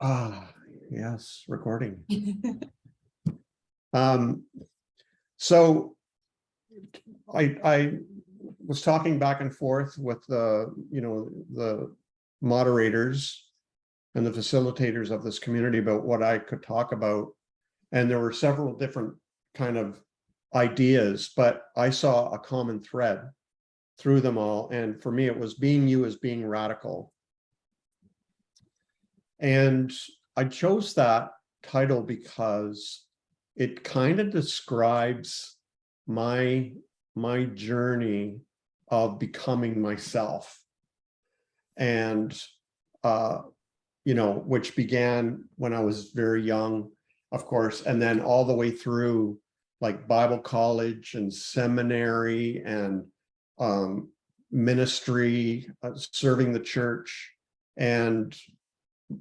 Ah, yes, recording. Um, so I was talking back and forth with the moderators and the facilitators of this community about what I could talk about. And there were several different kind of ideas, but I saw a common thread through them all. And for me, it was being you as being radical. And I chose that title because it kind of describes my journey of becoming myself, and which began when I was very young, of course, and then all the way through like Bible college and seminary and ministry, serving the church, and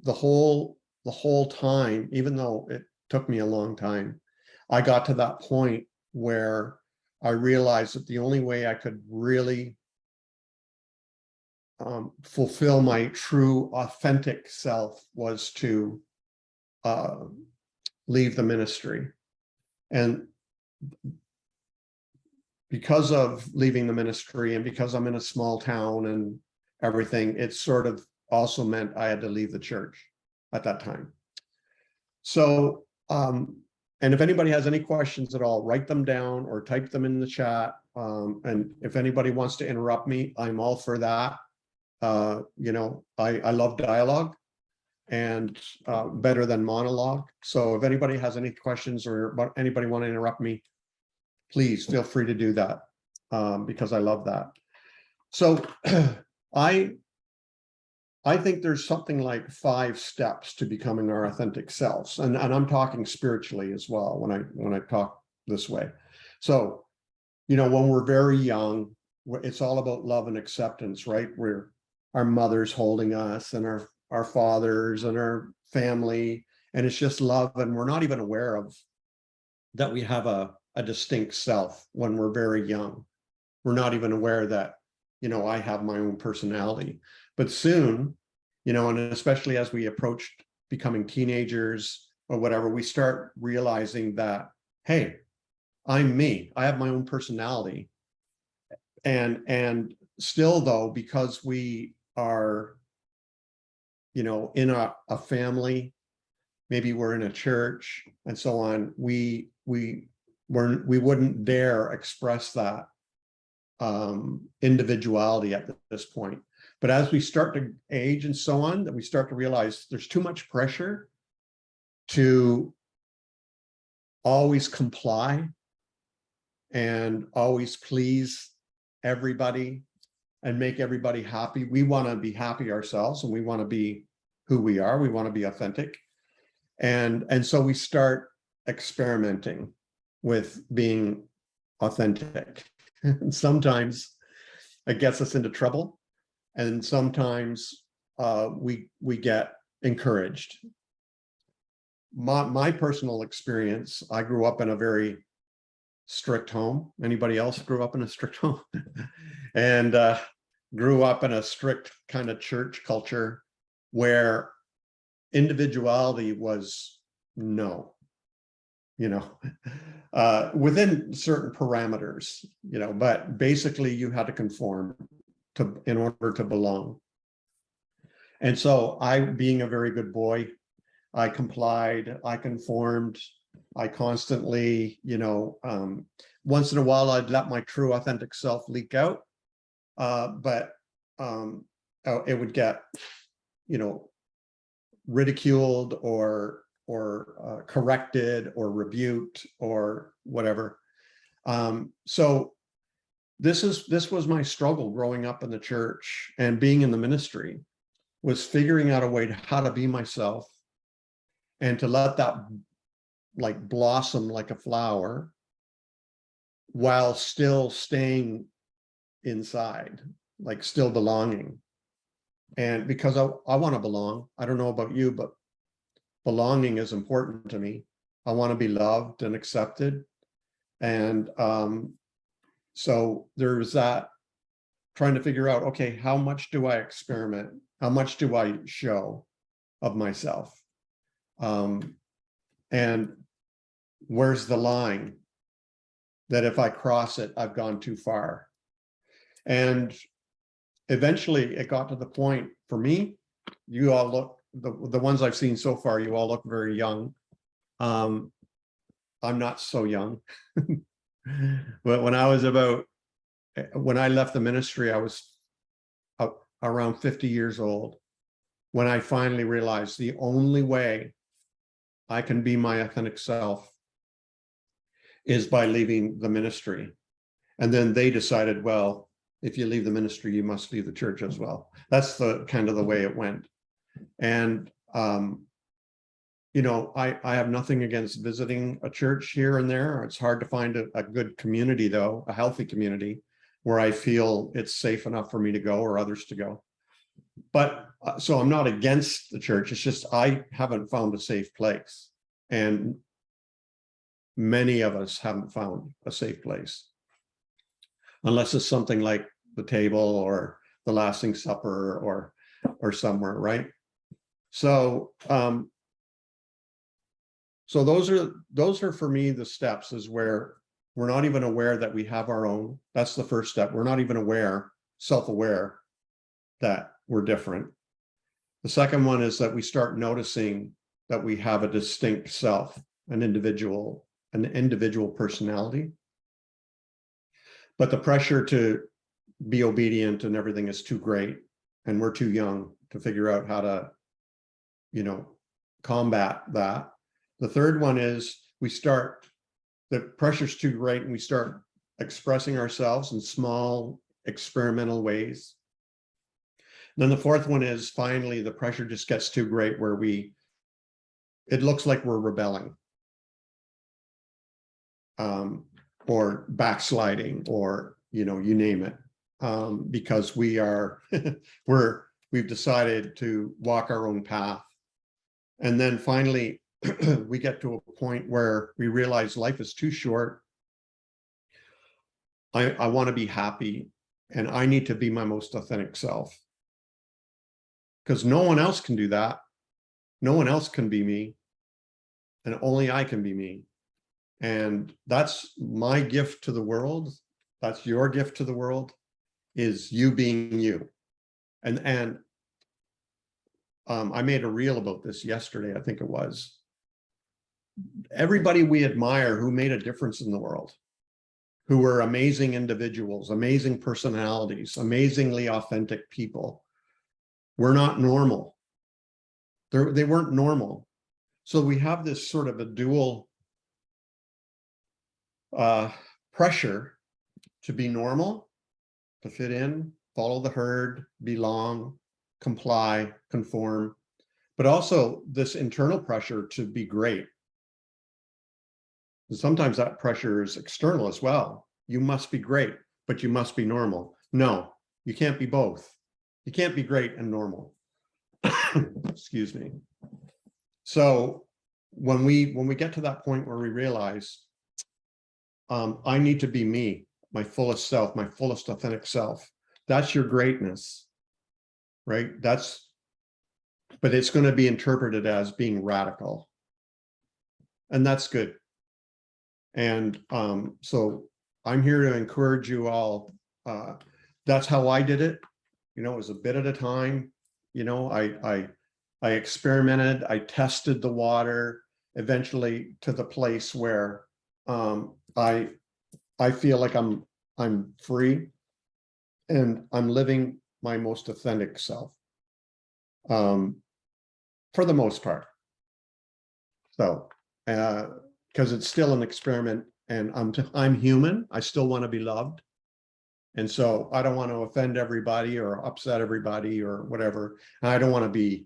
the whole time, even though it took me a long time, I got to that point where I realized that the only way I could really fulfill my true authentic self was to leave the ministry. And because of leaving the ministry and because I'm in a small town and everything, it sort of also meant I had to leave the church at that time. So, and if anybody has any questions at all, write them down or type them in the chat. And if anybody wants to interrupt me, I'm all for that. I love dialogue, and better than monologue. So if anybody has any questions or anybody want to interrupt me, please feel free to do that, because I love that. So I think there's something like 5 steps to becoming our authentic selves. And I'm talking spiritually as well when I talk this way. So, when we're very young, it's all about love and acceptance, right? Our mothers holding us and our fathers and our family, and it's just love. And we're not even aware of that we have a distinct self when we're very young. We're not even aware that, I have my own personality. But soon, and especially as we approach becoming teenagers or whatever, we start realizing that, hey, I'm me. I have my own personality. And still, though, because we are, in a family, maybe we're in a church and so on, we wouldn't dare express that individuality at this point. But as we start to age and so on, that we start to realize there's too much pressure to always comply and always please everybody and make everybody happy. We want to be happy ourselves, and we want to be who we are. We want to be authentic. And so we start experimenting with being authentic. And sometimes it gets us into trouble. And sometimes we get encouraged. My personal experience, I grew up in a very strict home. Anybody else grew up in a strict home? And grew up in a strict kind of church culture where individuality was no, within certain parameters, but basically you had to conform in order to belong. And so being a very good boy, I complied, I conformed, I constantly, once in a while I'd let my true authentic self leak out, but it would get, ridiculed or corrected or rebuked or whatever. So this was my struggle growing up in the church and being in the ministry, was figuring out a way how to be myself and to let that like blossom like a flower while still staying inside, like still belonging. And because I want to belong. I don't know about you, but belonging is important to me. I want to be loved and accepted. And so there's that, trying to figure out, okay, how much do I experiment? How much do I show of myself? And where's the line that if I cross it, I've gone too far? And eventually it got to the point for me, you all look, the ones I've seen so far, you all look very young. I'm not so young. But when I left the ministry, I was around 50 years old when I finally realized the only way I can be my authentic self is by leaving the ministry. And then they decided, well, if you leave the ministry, you must leave the church as well. That's the kind of the way it went. And, you know, I have nothing against visiting a church here and there. It's hard to find a good community, though, a healthy community where I feel it's safe enough for me to go or others to go. But so I'm not against the church. It's just I haven't found a safe place. And many of us haven't found a safe place. Unless it's something like the table or the Lasting Supper or somewhere, right? So so those are for me the steps, is where we're not even aware that we have our own. That's the first step. We're not even aware, self-aware that we're different. The second one is that we start noticing that we have a distinct self, an individual personality. But the pressure to be obedient and everything is too great, and we're too young to figure out how to, you know, combat that. The third one is the pressure's too great and we start expressing ourselves in small experimental ways. And then the fourth one is finally the pressure just gets too great where it looks like we're rebelling. Or backsliding, or, you know, you name it, because we've decided to walk our own path. And then finally, we get to a point where we realize life is too short. I want to be happy, and I need to be my most authentic self. Because no one else can do that. No one else can be me, and only I can be me. And that's my gift to the world. That's your gift to the world, is you being you. And I made a reel about this yesterday, I think it was. Everybody we admire who made a difference in the world, who were amazing individuals, amazing personalities, amazingly authentic people, were not normal. They weren't normal. So we have this sort of a dual pressure to be normal, to fit in, follow the herd, belong, comply, conform, but also this internal pressure to be great. And sometimes that pressure is external as well. You must be great, but you must be normal. No, you can't be both. You can't be great and normal. Excuse me. So when we get to that point where we realize I need to be me, my fullest self, my fullest authentic self. That's your greatness, right? But it's going to be interpreted as being radical. And that's good. And so I'm here to encourage you all. That's how I did it. You know, it was a bit at a time. You know, I experimented, I tested the water, eventually to the place where I feel like I'm free and I'm living my most authentic self, for the most part. So, because it's still an experiment, and I'm human. I still want to be loved, and so I don't want to offend everybody or upset everybody or whatever. And I don't want to be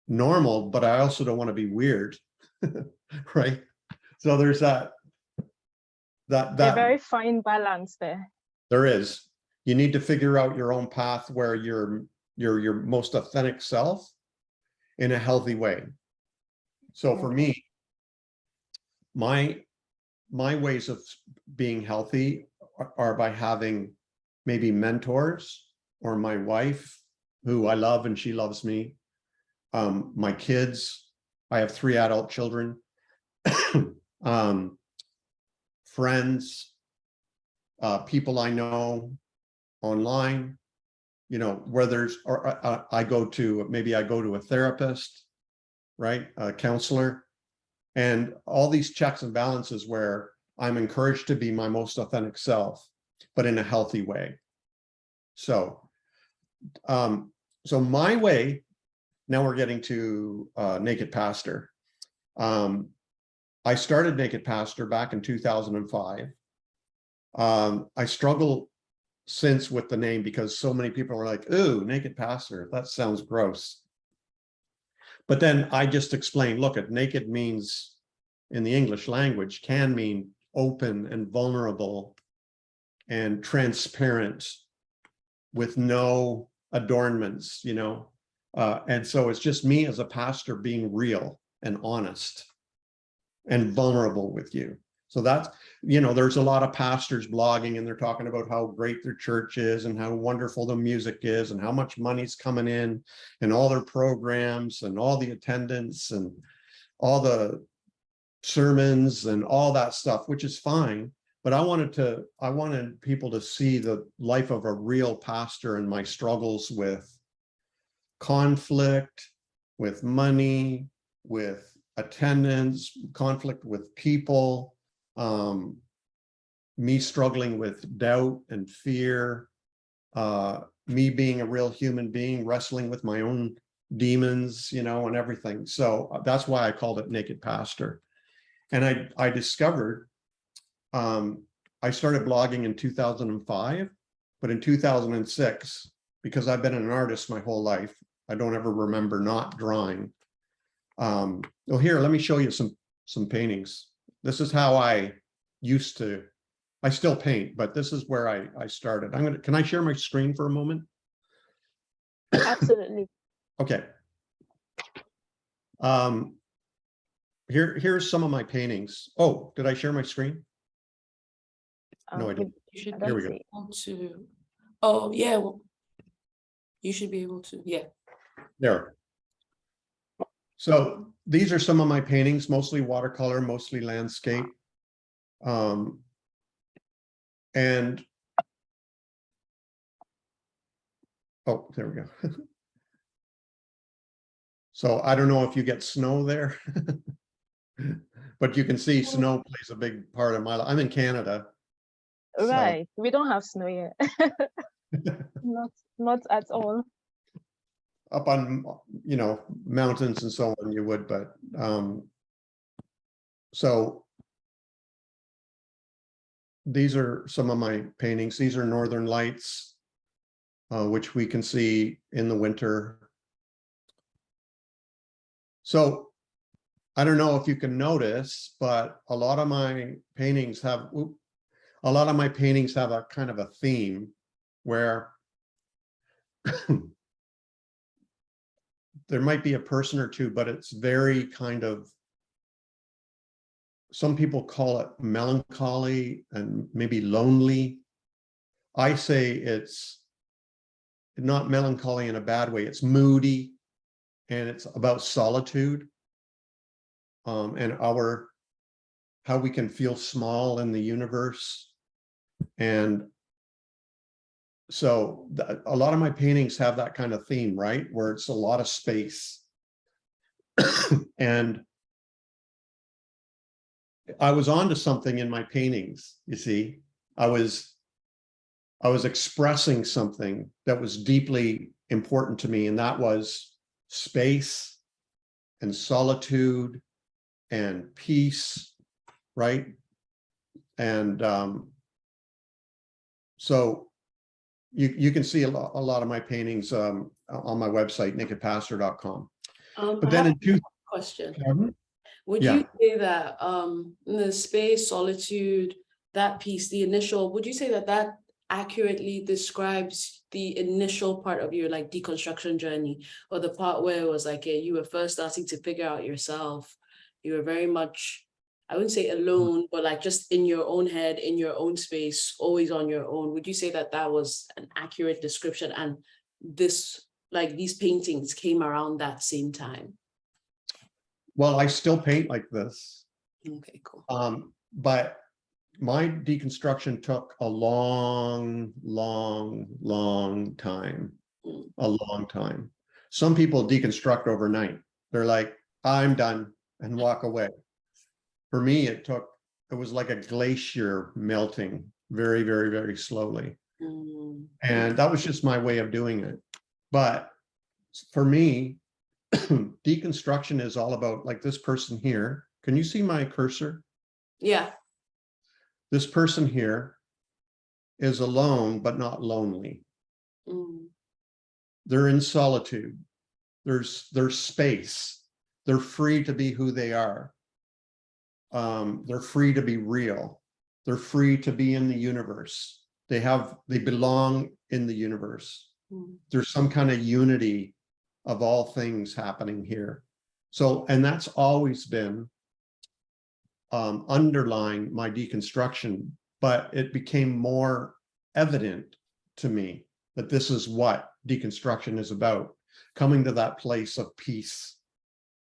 normal, but I also don't want to be weird, right? So there's that a very fine balance there. There is. You need to figure out your own path where you're your most authentic self in a healthy way. So for me, my ways of being healthy are by having maybe mentors, or my wife who I love and she loves me, my kids. I have 3 adult children, friends, people I know online, you know, where there's, or I go to, maybe I go to a therapist, right? A counselor, and all these checks and balances where I'm encouraged to be my most authentic self, but in a healthy way. So, so my way, now we're getting to Naked Pastor. I started Naked Pastor back in 2005. I struggle since with the name because so many people are like, ooh, Naked Pastor, that sounds gross. But then I just explained, look, at naked means in the English language can mean open and vulnerable and transparent with no adornments, you know. And so it's just me as a pastor being real and honest and vulnerable with you. So that's, you know, there's a lot of pastors blogging and they're talking about how great their church is and how wonderful the music is and how much money's coming in and all their programs and all the attendance and all the sermons and all that stuff, which is fine. But I wanted people to see the life of a real pastor and my struggles with conflict, with money, with attendance, conflict with people, me struggling with doubt and fear, me being a real human being, wrestling with my own demons, you know, and everything. So that's why I called it Naked Pastor. And I discovered, I started blogging in 2005, but in 2006, because I've been an artist my whole life, I don't ever remember not drawing. Well, here, let me show you some paintings. This is how I used to, I still paint, but this is where I started. Can I share my screen for a moment? Absolutely. Okay. Here's some of my paintings. Oh, did I share my screen? No, I didn't. You should Here we be go. able to. Oh, yeah. Well, you should be able to. Yeah. There. So these are some of my paintings, mostly watercolor, mostly landscape. And oh, there we go. So I don't know if you get snow there, but you can see snow plays a big part of my life. I'm in Canada. Right. So. We don't have snow yet. not at all. Up on, you know, mountains and so on, you would, but so these are some of my paintings. These are Northern Lights, which we can see in the winter. So I don't know if you can notice, but a lot of my paintings have a kind of a theme where there might be a person or two, but it's very kind of, some people call it melancholy and maybe lonely. I say it's not melancholy in a bad way, it's moody, and it's about solitude, and how we can feel small in the universe. And so a lot of my paintings have that kind of theme, right? Where it's a lot of space. And I was onto something in my paintings, you see. I was expressing something that was deeply important to me, and that was space and solitude and peace, right? And so you can see a lot of my paintings on my website, nakedpastor.com. But then in question. Would you say that the space, solitude, that piece, the initial, would you say that accurately describes the initial part of your like deconstruction journey, or the part where it was like you were first starting to figure out yourself? You were very much, I wouldn't say alone, but like just in your own head, in your own space, always on your own. Would you say that was an accurate description, and this like these paintings came around that same time? Well, I still paint like this. Okay, cool. But my deconstruction took a long time. A long time. Some people deconstruct overnight. They're like, I'm done, and walk away. For me, it was like a glacier melting very, very, very slowly. And that was just my way of doing it. But for me, deconstruction is all about, like, this person here. Can you see my cursor? Yeah. This person here is alone, but not lonely. They're in solitude. There's space. They're free to be who they are. They're free to be real. They're free to be in the universe. They belong in the universe. There's some kind of unity of all things happening here. So, and that's always been underlying my deconstruction, but it became more evident to me that this is what deconstruction is about, coming to that place of peace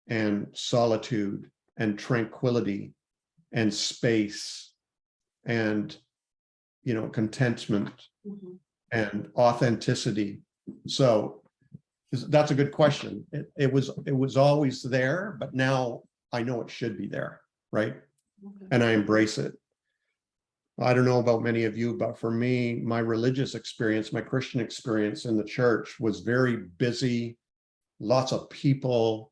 and solitude and tranquility and space and, you know, contentment and authenticity. So that's a good question. It was always there, but now I know it should be there, right? And I embrace it. I don't know about many of you, but for me, my religious experience, my Christian experience in the church was very busy, lots of people,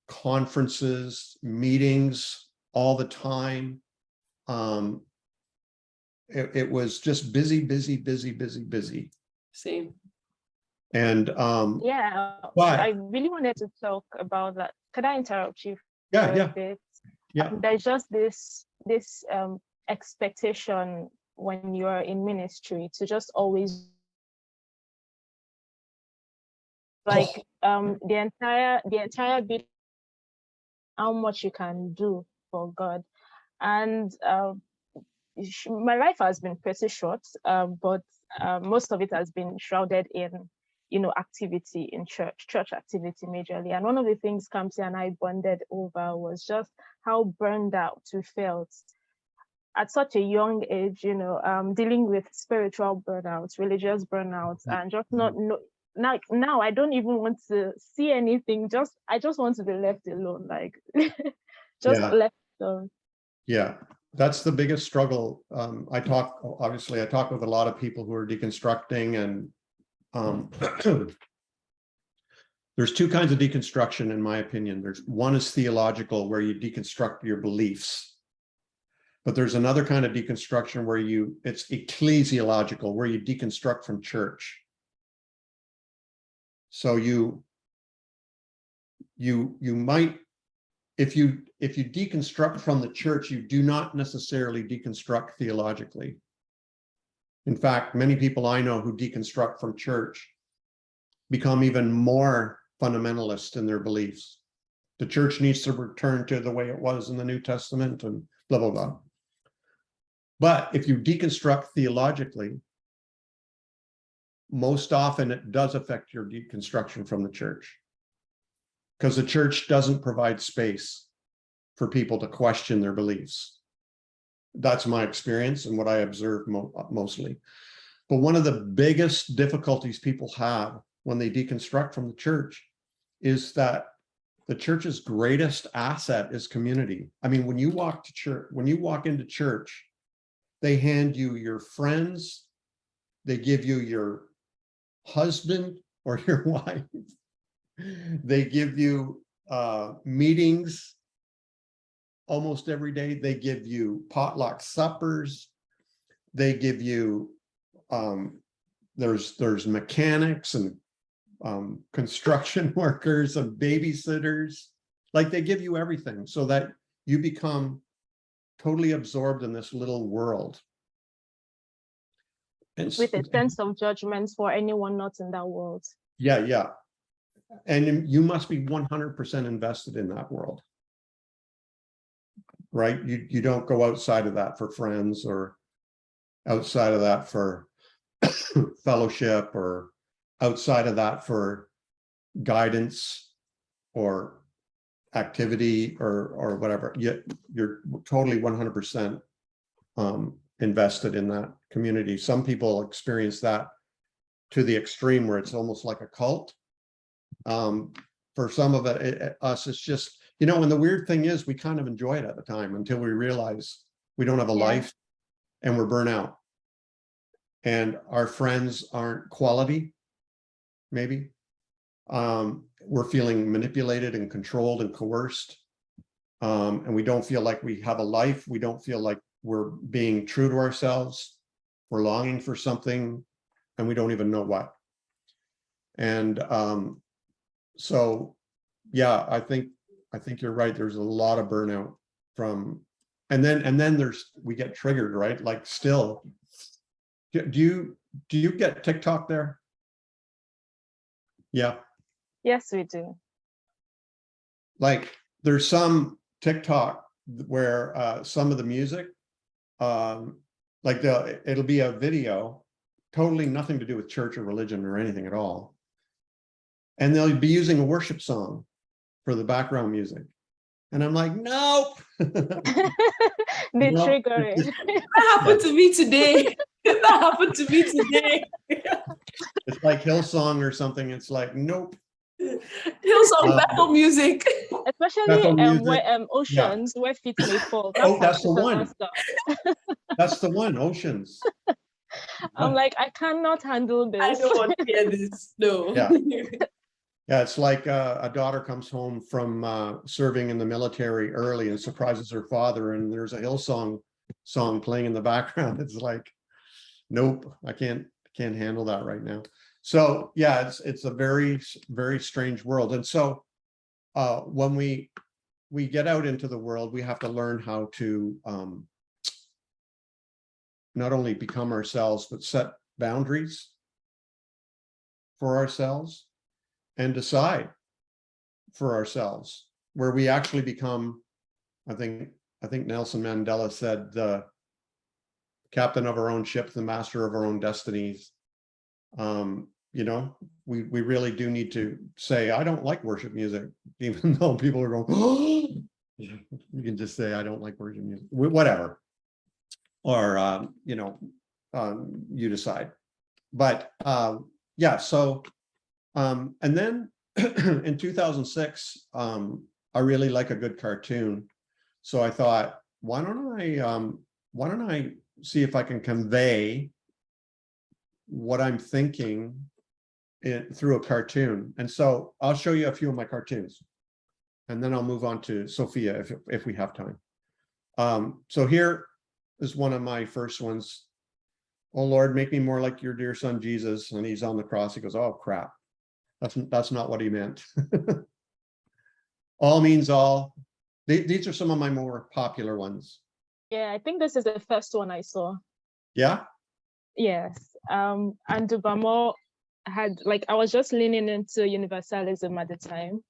conferences, meetings all the time. It was just busy. Same. And yeah, but I really wanted to talk about that. Could I interrupt you for yeah, a bit? yeah. There's just this expectation when you're in ministry to just always like the entire bit, how much you can do for God. And my life has been pretty short, but most of it has been shrouded in, you know, activity in church activity majorly. And one of the things Kamsi and I bonded over was just how burned out we felt at such a young age, you know, dealing with spiritual burnouts, religious burnouts, and just not know. Now I don't even want to see anything. I just want to be left alone, like just left alone. Yeah, that's the biggest struggle. I talk with a lot of people who are deconstructing, and there's two kinds of deconstruction, in my opinion. One is theological, where you deconstruct your beliefs. But there's another kind of deconstruction where it's ecclesiological, where you deconstruct from church. So you might, if you deconstruct from the church, you do not necessarily deconstruct theologically. In fact, many people I know who deconstruct from church become even more fundamentalist in their beliefs. The church needs to return to the way it was in the New Testament and blah, blah, blah. But if you deconstruct theologically, most often it does affect your deconstruction from the church, because the church doesn't provide space for people to question their beliefs. That's my experience and what I observe mostly. But one of the biggest difficulties people have when they deconstruct from the church is that the church's greatest asset is community. I mean, when you walk into church, they hand you your friends, they give you your husband or your wife, they give you meetings almost every day, they give you potluck suppers, they give you, there's mechanics and construction workers and babysitters, like they give you everything so that you become totally absorbed in this little world. And with a sense of judgment for anyone not in that world. Yeah. And you must be 100% invested in that world, right? You don't go outside of that for friends or outside of that for fellowship or outside of that for guidance or activity or whatever, you're totally 100% invested in that community. Some people experience that to the extreme where it's almost like a cult. For some of us, it's just, you know, and the weird thing is we kind of enjoy it at the time until we realize we don't have a life and we're burnt out. And our friends aren't quality, maybe. We're feeling manipulated and controlled and coerced. And we don't feel like we have a life. We don't feel like we're being true to ourselves. We're longing for something and we don't even know what. And so, yeah, I think you're right. There's a lot of burnout from, and then we get triggered, right? Like still, do you get TikTok there? Yeah. Yes, we do. Like there's some TikTok where some of the music, like it'll be a video, totally nothing to do with church or religion or anything at all. And they'll be using a worship song for the background music. And I'm like, nope. They trigger it. That happened to me today. That happened to me today. It's like Hillsong or something. It's like, nope. Hillsong Bethel music. Especially where Oceans, where feet may fall. That's the one. That's the one, Oceans. I'm like, I cannot handle this. I don't want to hear this. No. Yeah. Yeah, it's like a daughter comes home from serving in the military early and surprises her father, and there's a Hillsong song playing in the background. It's like, nope, I can't handle that right now. So yeah, it's a very, very strange world. And so when we get out into the world, we have to learn how to not only become ourselves, but set boundaries for ourselves and decide for ourselves where we actually become, I think Nelson Mandela said, the captain of our own ship, the master of our own destinies. You know, we really do need to say, I don't like worship music, even though people are going, oh! You can just say, I don't like worship music, whatever. Or, you know, you decide. But yeah, so, and then in 2006, I really like a good cartoon. So I thought, why don't I see if I can convey what I'm thinking through a cartoon. And so I'll show you a few of my cartoons, and then I'll move on to Sophia if we have time. So here is one of my first ones. Oh Lord, make me more like your dear son Jesus. And he's on the cross. He goes, oh crap. That's not what he meant. All means all. These are some of my more popular ones. Yeah, I think this is the first one I saw. Yeah. Yes. And Dubamo had, like, I was just leaning into universalism at the time.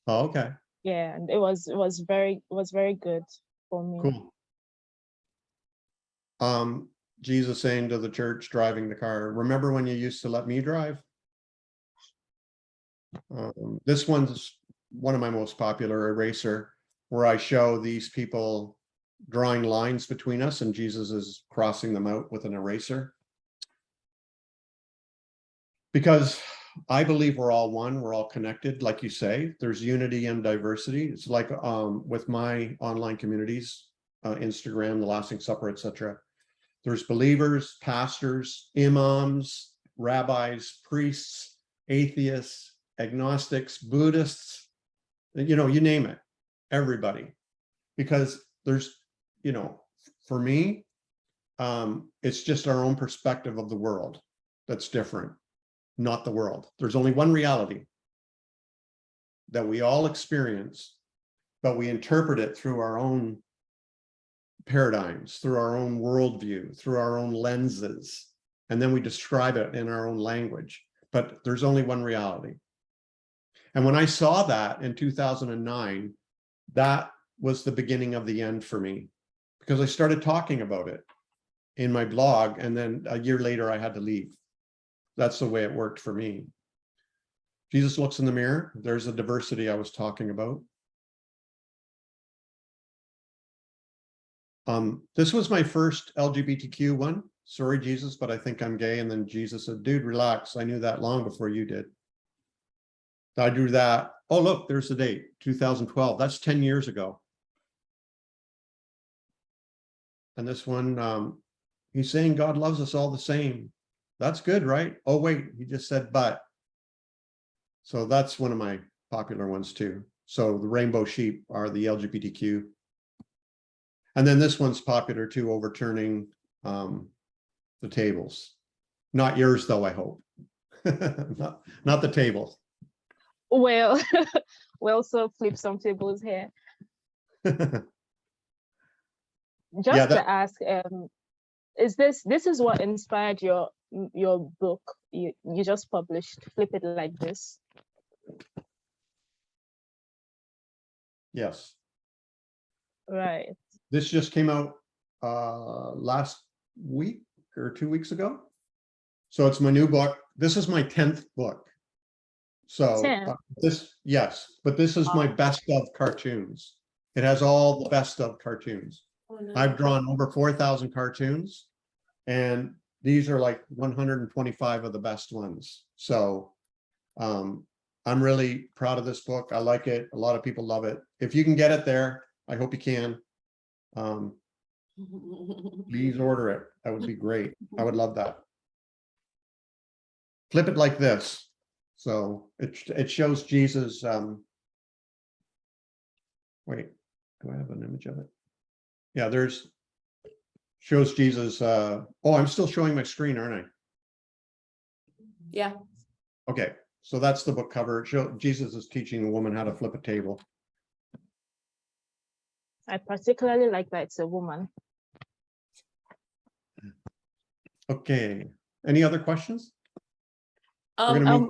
Oh, okay. Yeah, and it was very good for me. Cool. Jesus saying to the church driving the car, remember when you used to let me drive? This one's one of my most popular, Eraser, where I show these people drawing lines between us and Jesus is crossing them out with an eraser. Because I believe we're all one, we're all connected, like you say, there's unity and diversity. It's like with my online communities, Instagram, the Lasting Supper, etc. There's believers, pastors, imams, rabbis, priests, atheists, agnostics, Buddhists, you know, you name it, everybody. Because there's, you know, for me, it's just our own perspective of the world that's different, not the world. There's only one reality that we all experience, but we interpret it through our own paradigms, through our own worldview, through our own lenses, and then we describe it in our own language. But there's only one reality. And when I saw that in 2009, that was the beginning of the end for me, because I started talking about it in my blog, and then a year later I had to leave. That's the way it worked for me. Jesus looks in the mirror. There's the diversity I was talking about. This was my first LGBTQ one. Sorry, Jesus, but I think I'm gay. And then Jesus said, dude, relax. I knew that long before you did. I drew that. Oh, look, there's the date, 2012. That's 10 years ago. And this one, he's saying God loves us all the same. That's good, right? Oh, wait, he just said, but. So that's one of my popular ones too. So the rainbow sheep are the LGBTQ. And then this one's popular too, overturning the tables. Not yours though, I hope. not the table. Well, we also flip some tables here. Just to ask, is this is what inspired your book you just published, Flip It Like This? Yes. Right. This just came out last week or 2 weeks ago. So it's my new book. This is my 10th book. So but this is my best of cartoons. It has all the best of cartoons. Oh, no. I've drawn over 4,000 cartoons, and these are like 125 of the best ones. So I'm really proud of this book. I like it. A lot of people love it. If you can get it there, I hope you can. Please order it. That would be great. I would love that. Flip it like this. So it shows Jesus. Wait, do I have an image of it? Yeah, shows Jesus. Oh, I'm still showing my screen, aren't I? Yeah. Okay, so that's the book cover. Jesus is teaching a woman how to flip a table. I particularly like that it's a woman. Okay, any other questions? Yeah.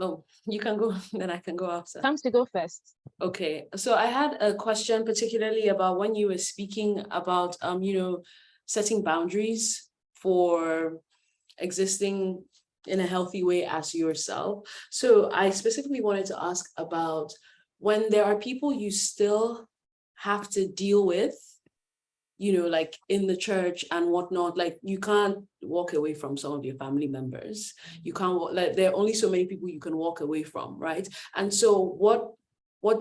Oh, you can go, then I can go after. Comes to go first. Okay, so I had a question particularly about when you were speaking about, setting boundaries for existing in a healthy way as yourself. So I specifically wanted to ask about when there are people you still have to deal with, like in the church and whatnot, like you can't walk away from some of your family members. You can't, like, there are only so many people you can walk away from, right? And so what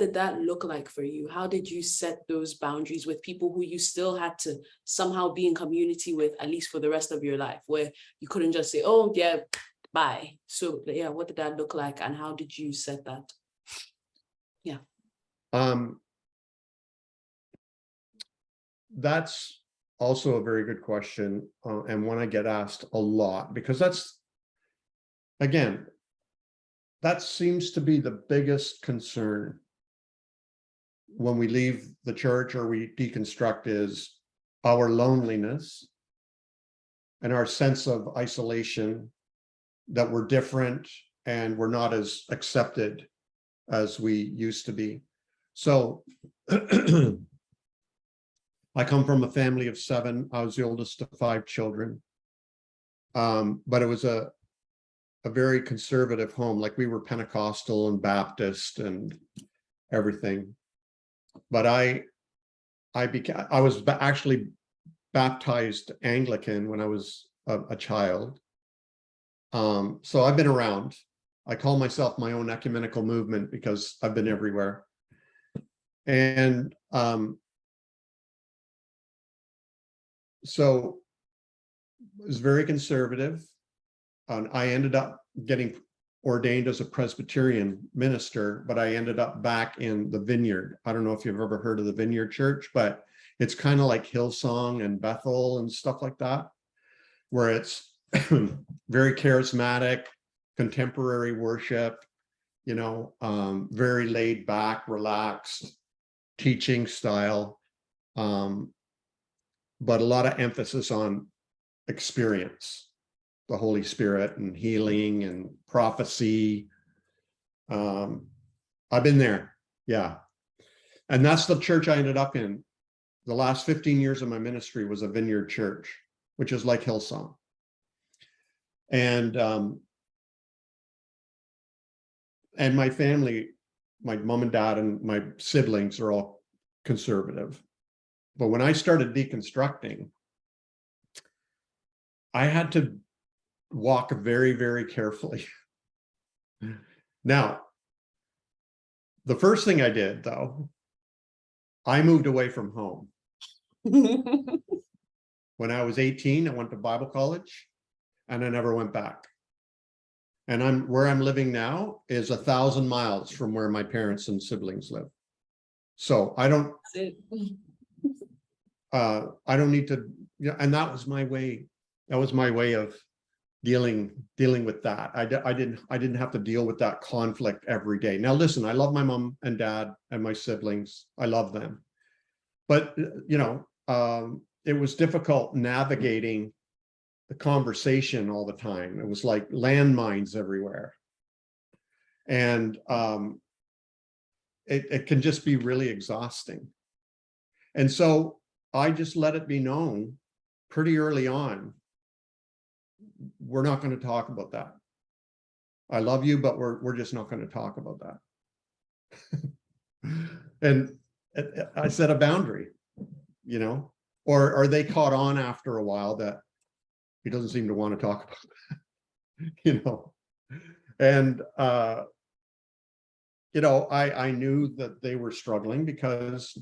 did that look like for you? How did you set those boundaries with people who you still had to somehow be in community with, at least for the rest of your life, where you couldn't just say, oh yeah, bye? So yeah, what did that look like and how did you set that? Yeah. That's also a very good question, and one I get asked a lot, because that seems to be the biggest concern when we leave the church or we deconstruct, is our loneliness and our sense of isolation, that we're different and we're not as accepted as we used to be. So I come from a family of 7. I was the oldest of 5 children. But it was a very conservative home. Like, we were Pentecostal and Baptist and everything. But I was actually baptized Anglican when I was a child. So I've been around. I call myself my own ecumenical movement because I've been everywhere. And so it was very conservative. And I ended up getting ordained as a Presbyterian minister, but I ended up back in the Vineyard. I don't know if you've ever heard of the Vineyard Church, but it's kind of like Hillsong and Bethel and stuff like that, where it's very charismatic, contemporary worship, very laid back, relaxed teaching style, but a lot of emphasis on experience, the Holy Spirit and healing and prophecy. I've been there, yeah. And that's the church I ended up in. The last 15 years of my ministry was a Vineyard Church, which is like Hillsong. And and my family, my mom and dad and my siblings are all conservative. But when I started deconstructing, I had to walk very, very carefully. Now, the first thing I did, though, I moved away from home. When I was 18, I went to Bible college and I never went back. And where I'm living now is 1,000 miles from where my parents and siblings live. So I don't need to, and that was my way. That was my way of dealing with that. I didn't have to deal with that conflict every day. Now, listen, I love my mom and dad and my siblings. I love them. But, it was difficult navigating the conversation all the time. It was like landmines everywhere. And it can just be really exhausting. And so I just let it be known pretty early on, we're not going to talk about that. I love you, but we're just not going to talk about that. And I set a boundary, or are they caught on after a while that he doesn't seem to want to talk about that, and I knew that they were struggling, because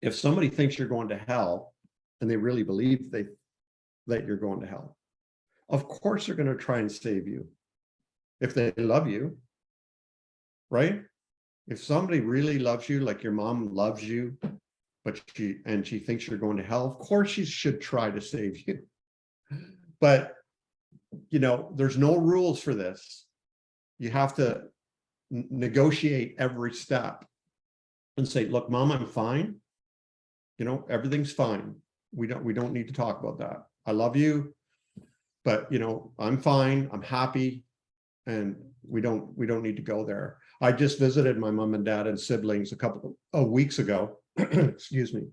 if somebody thinks you're going to hell and they really believe that you're going to hell, of course they're going to try and save you if they love you, right? If somebody really loves you, like your mom loves you, but she thinks you're going to hell, of course she should try to save you. But there's no rules for this. You have to negotiate every step and say, look, Mom, I'm fine. Everything's fine. We don't need to talk about that. I love you, but I'm fine. I'm happy, and we don't need to go there. I just visited my mom and dad and siblings a couple of weeks ago. Excuse me.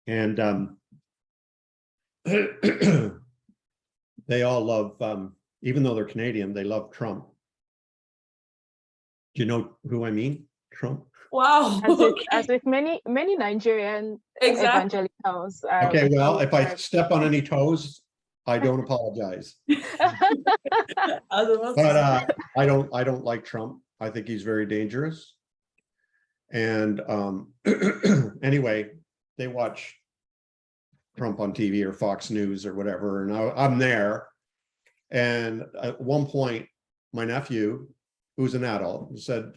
And they all love, even though they're Canadian, they love Trump. Do you know who I mean? Trump. Wow. As with many Nigerian evangelicals. Okay, well, if I step on any toes, I don't apologize. But I don't like Trump. I think he's very dangerous. And anyway, they watch Trump on TV or Fox News or whatever, and I'm there. And at one point, my nephew, who's an adult, said,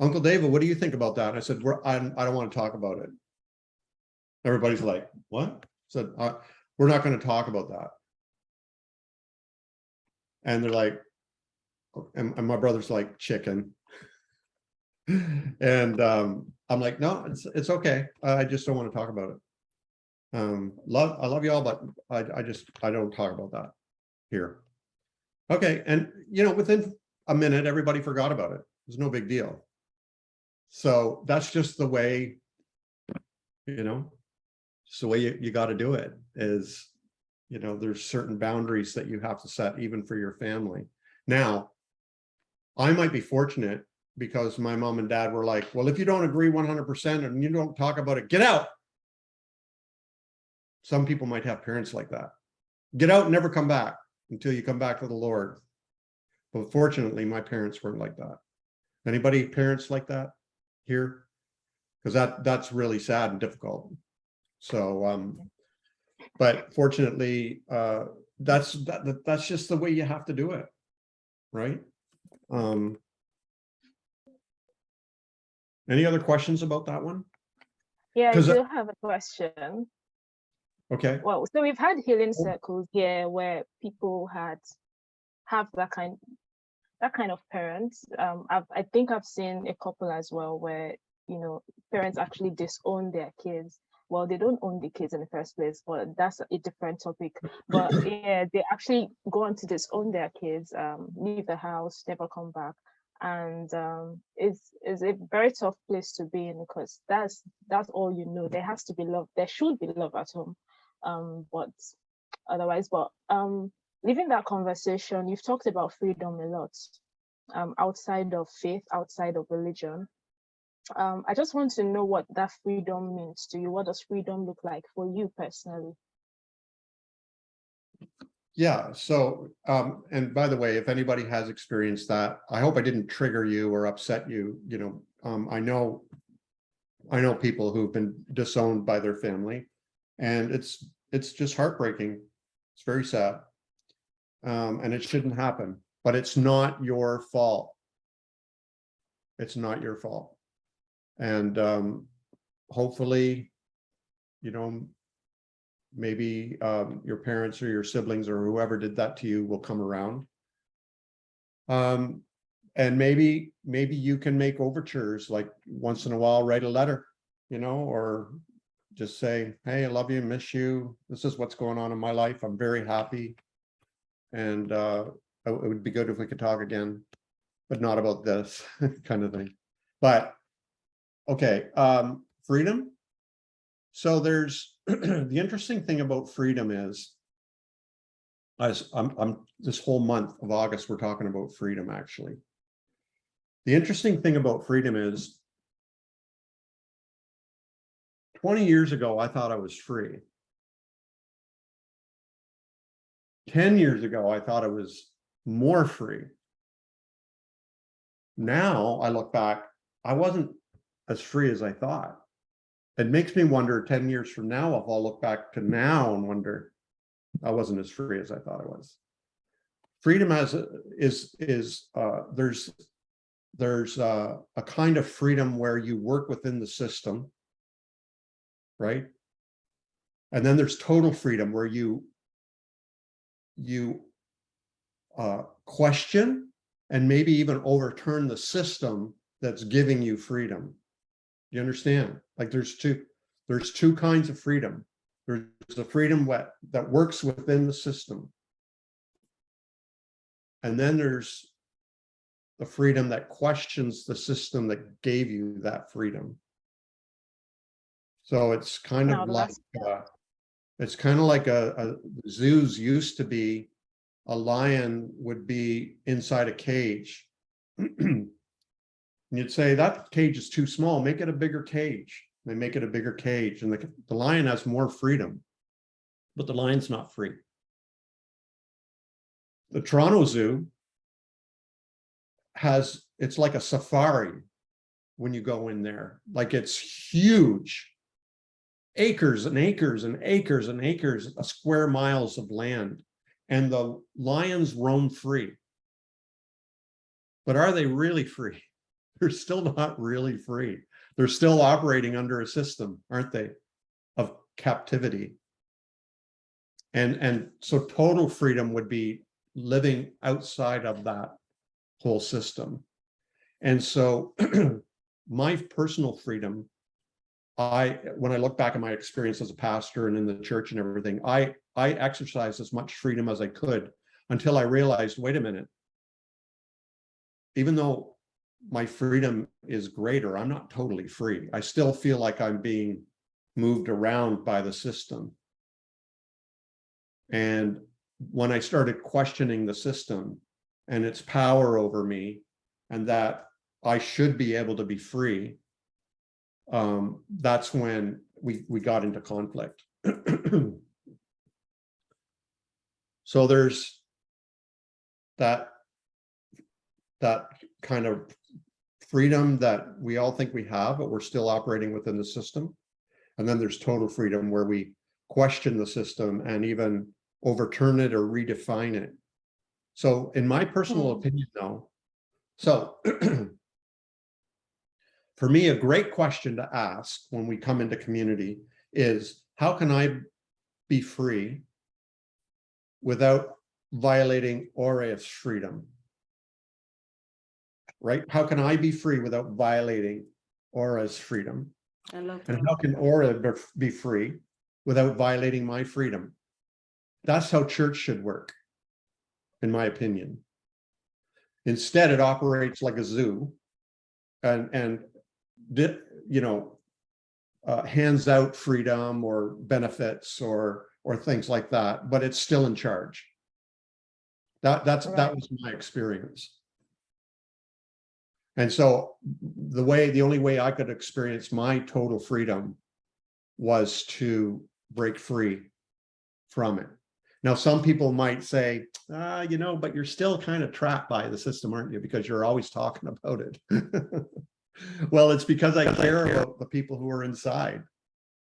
Uncle David, what do you think about that? And I said, I don't want to talk about it. Everybody's like, what? I said, we're not going to talk about that. And they're like, and my brother's like, chicken. And I'm like, no, it's okay. I just don't want to talk about it. I love you all, but I don't talk about that here. Okay. And within a minute, everybody forgot about it. It's no big deal. So that's just the way, it's the way you got to do it. Is there's certain boundaries that you have to set even for your family. Now, I might be fortunate because my mom and dad were like, well, if you don't agree 100% and you don't talk about it, get out. Some people might have parents like that. Get out and never come back until you come back to the Lord. But fortunately, my parents weren't like that. Anybody parents like that here? Because that's really sad and difficult. So, but fortunately, that's just the way you have to do it, right? Any other questions about that one? Yeah, I do have a question. Okay. Well, so we've had healing circles here where people have that kind of parents. I think I've seen a couple as well where parents actually disown their kids. Well, they don't own the kids in the first place, but that's a different topic. But yeah, they actually go on to disown their kids, leave the house, never come back. And it's a very tough place to be in, because that's all there has to be love. There should be love at home, but otherwise, leaving that conversation, you've talked about freedom a lot, outside of faith, outside of religion. I just want to know what that freedom means to you. What does freedom look like for you personally? Yeah. So, and by the way, if anybody has experienced that, I hope I didn't trigger you or upset you. I know people who've been disowned by their family, and it's just heartbreaking. It's very sad. And it shouldn't happen, but it's not your fault. It's not your fault. And hopefully, maybe your parents or your siblings or whoever did that to you will come around. And maybe you can make overtures, like once in a while, write a letter, or just say, hey, I love you, miss you. This is what's going on in my life. I'm very happy. And it would be good if we could talk again, but not about this kind of thing. But okay, freedom. So there's the interesting thing about freedom is, as I'm this whole month of August, we're talking about freedom, actually. The interesting thing about freedom is 20 years ago, I thought I was free. 10 years ago, I thought I was more free. Now I look back, I wasn't as free as I thought. It makes me wonder 10 years from now, if I'll look back to now and wonder, I wasn't as free as I thought I was. Freedom there's a kind of freedom where you work within the system, right? And then there's total freedom where you question and maybe even overturn the system that's giving you freedom. You understand? Like there's two kinds of freedom. There's the freedom that works within the system. And then there's the freedom that questions the system that gave you that freedom. So it's kind of like zoos used to be, a lion would be inside a cage. You'd say that cage is too small, make it a bigger cage. They make it a bigger cage, and the lion has more freedom, but the lion's not free. The Toronto Zoo it's like a safari when you go in there. Like it's huge, acres and acres and acres and acres of square miles of land, and the lions roam free. But are they really free? They're still not really free. They're still operating under a system, aren't they, of captivity. And so total freedom would be living outside of that whole system. And so my personal freedom, when I look back at my experience as a pastor and in the church and everything, I exercised as much freedom as I could until I realized, wait a minute, even though my freedom is greater, I'm not totally free. I still feel like I'm being moved around by the system. And when I started questioning the system and its power over me, and that I should be able to be free, that's when we got into conflict. So there's that kind of freedom that we all think we have, but we're still operating within the system. And then there's total freedom where we question the system and even overturn it or redefine it. So in my personal opinion, though, so for me, a great question to ask when we come into community is, how can I be free without violating Aurea's freedom? Right? How can I be free without violating Aura's freedom? I love that. And how can Aura be free without violating my freedom? That's how church should work, in my opinion. Instead, it operates like a zoo and hands out freedom or benefits or things like that, but it's still in charge. That Right. was my experience. And so the only way I could experience my total freedom was to break free from it. Now, some people might say, but you're still kind of trapped by the system, aren't you? Because you're always talking about it. Well, it's because I care about the people who are inside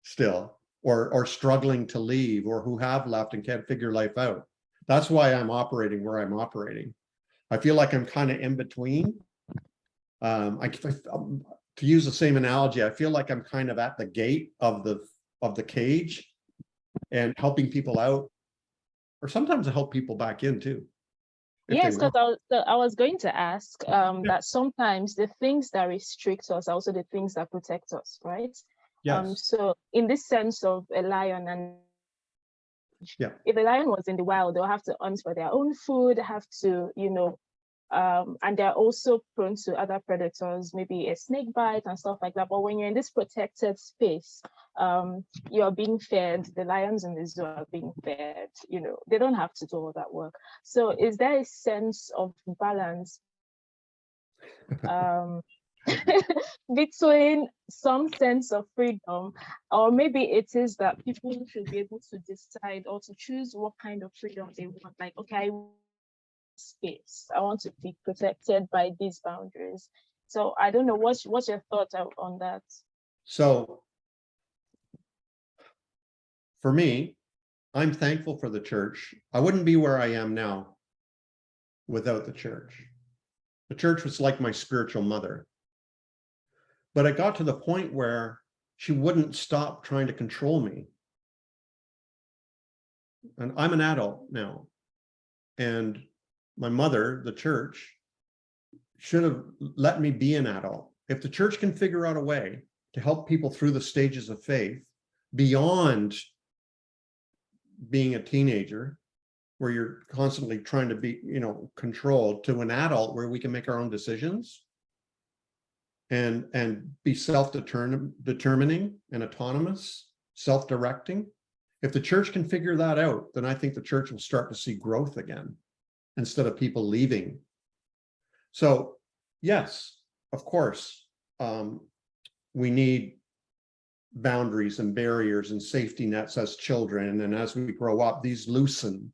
still, or struggling to leave, or who have left and can't figure life out. That's why I'm operating where I'm operating. I feel like I'm kind of in between. To use the same analogy, I feel like I'm kind of at the gate of the cage and helping people out, or sometimes I help people back in too. Yes, because I was going to ask that sometimes the things that restrict us are also the things that protect us, right? Yes. So in this sense of a lion, and if a lion was in the wild, they'll have to hunt for their own food, have to, and they're also prone to other predators, maybe a snake bite and stuff like that. But when you're in this protected space, you're being fed, the lions in the zoo are being fed, they don't have to do all that work. So is there a sense of balance between some sense of freedom, or maybe it is that people should be able to decide or to choose what kind of freedom they want? Like, okay, space, I want to be protected by these boundaries. So I don't know, what's your thought on that? So for me, I'm thankful for the church. I wouldn't be where I am now without the church. The church was like my spiritual mother. But it got to the point where she wouldn't stop trying to control me. And I'm an adult now. And my mother, the church, should have let me be an adult. If the church can figure out a way to help people through the stages of faith beyond being a teenager, where you're constantly trying to be, controlled, to an adult where we can make our own decisions and be self-determining and autonomous, self-directing. If the church can figure that out, then I think the church will start to see growth again instead of people leaving. So yes, of course, we need boundaries and barriers and safety nets as children, and as we grow up, these loosen,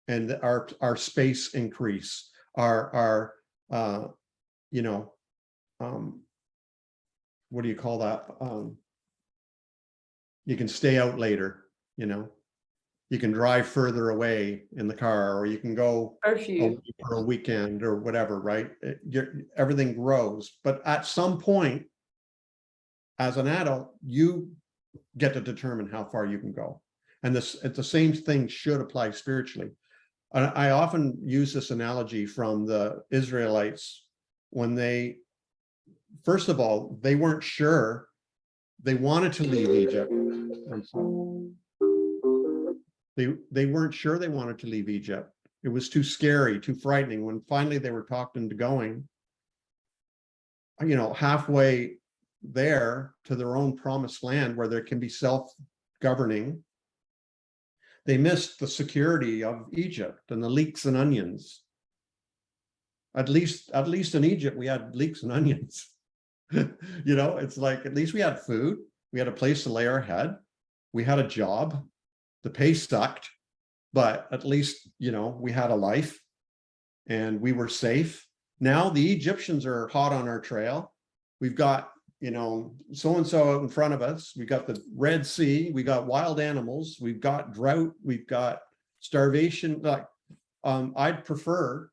and our space increase, our what do you call that? You can stay out later, you can drive further away in the car, or you can go away for a weekend or whatever, right? Everything grows. But at some point, as an adult, you get to determine how far you can go. And the same thing should apply spiritually. I often use this analogy from the Israelites when first of all, they weren't sure. They wanted to leave Egypt. They weren't sure they wanted to leave Egypt. It was too scary, too frightening. When finally they were talked into going, halfway there to their own promised land where there can be self-governing, they missed the security of Egypt and the leeks and onions. At least in Egypt, we had leeks and onions. It's like, at least we had food. We had a place to lay our head. We had a job. The pay sucked, but at least, we had a life and we were safe. Now the Egyptians are hot on our trail. We've got, so-and-so out in front of us. We've got the Red Sea. We got wild animals. We've got drought. We've got starvation. Like, I'd prefer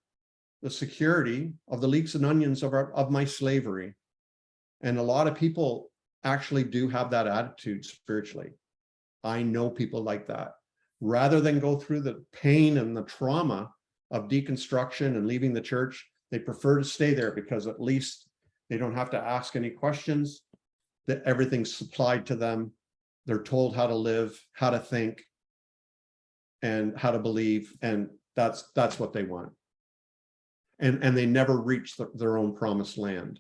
the security of the leeks and onions of my slavery. And a lot of people actually do have that attitude spiritually. I know people like that. Rather than go through the pain and the trauma of deconstruction and leaving the church, they prefer to stay there because at least they don't have to ask any questions, that everything's supplied to them. They're told how to live, how to think, and how to believe. And that's what they want. And they never reach their own promised land.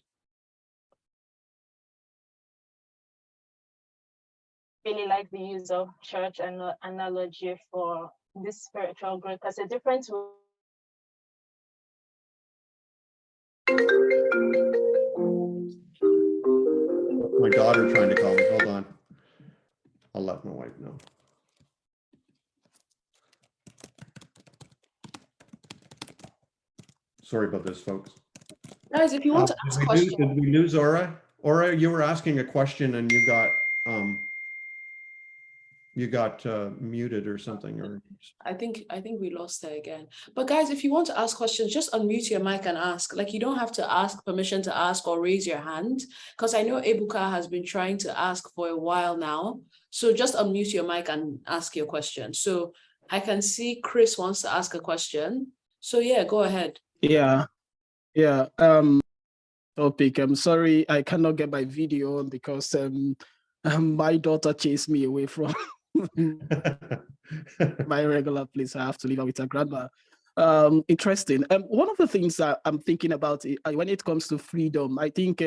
Really like the use of church and analogy for this spiritual growth? Because a different My daughter trying to call me. Hold on. I'll let my wife know. Sorry about this, folks. Guys, if you want to ask questions, Did we lose Aura? Aura, you were asking a question and you got muted or something, or I think we lost her again. But guys, if you want to ask questions, just unmute your mic and ask. Like, you don't have to ask permission to ask or raise your hand, because I know Ebuka has been trying to ask for a while now. So just unmute your mic and ask your question. So I can see Chris wants to ask a question. So yeah, go ahead. Yeah. Topic. I'm sorry, I cannot get my video on because my daughter chased me away from my regular place. I have to leave her with her grandma. Interesting. One of the things that I'm thinking about when it comes to freedom, I think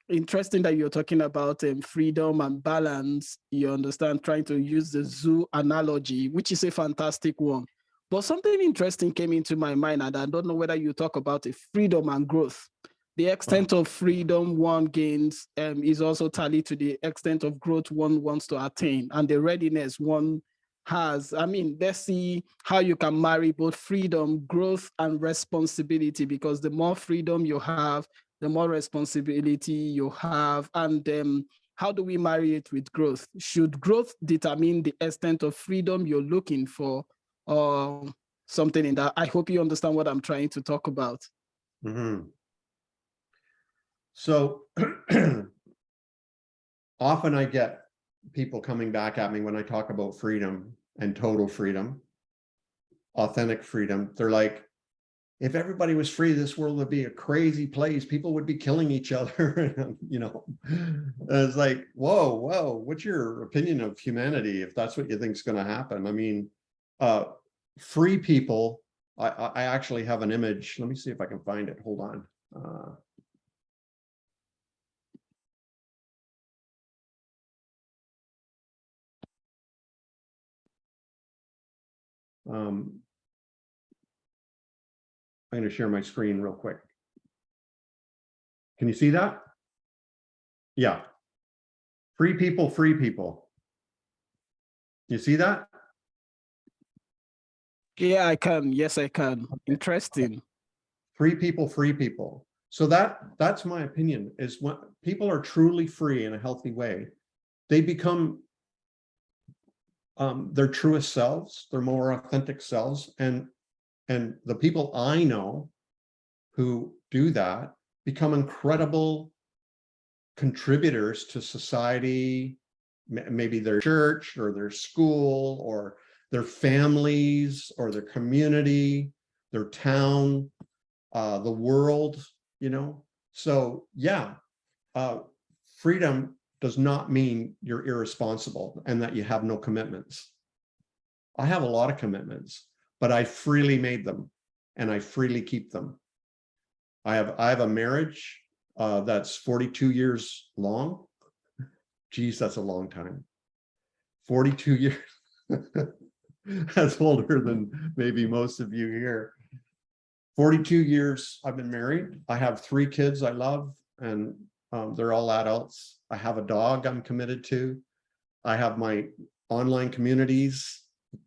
interesting that you're talking about freedom and balance. You understand, trying to use the zoo analogy, which is a fantastic one. But something interesting came into my mind, and I don't know whether you talk about freedom and growth. The extent of freedom one gains is also tallied to the extent of growth one wants to attain, and the readiness one has. I mean, let's see how you can marry both freedom, growth, and responsibility, because the more freedom you have, the more responsibility you have. And how do we marry it with growth? Should growth determine the extent of freedom you're looking for, or something in that? I hope you understand what I'm trying to talk about. Mm-hmm. So often I get people coming back at me when I talk about freedom and total freedom, authentic freedom. They're like, if everybody was free, this world would be a crazy place. People would be killing each other. You know, it's like, whoa, what's your opinion of humanity if that's what you think is going to happen? I mean, free people, I actually have an image. Let me see if I can find it. Hold on. I'm going to share my screen real quick. Can you see that? Yeah. Free people, free people. You see that? Yeah, I can. Yes, I can. Interesting. Free people, free people. So that's my opinion, is when people are truly free in a healthy way, they become their truest selves, their more authentic selves. And the people I know who do that become incredible contributors to society, maybe their church or their school or their families or their community, their town, the world, you know. So yeah, freedom does not mean you're irresponsible and that you have no commitments. I have a lot of commitments, but I freely made them and I freely keep them. I have a marriage that's 42 years long. Geez, that's a long time. 42 years. That's older than maybe most of you here. 42 years I've been married. I have 3 kids I love, and they're all adults. I have a dog I'm committed to. I have my online communities,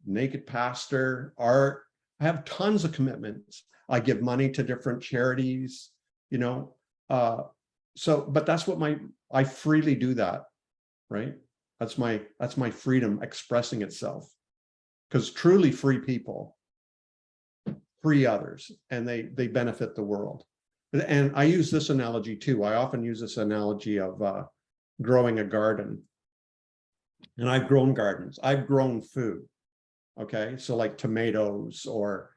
Naked Pastor, art. I have tons of commitments. I give money to different charities, you know. But that's what I freely do that, right? That's my freedom expressing itself. Because truly free people free others, and they benefit the world. And I use this analogy too. I often use this analogy of growing a garden. And I've grown gardens. I've grown food. Okay, so like tomatoes or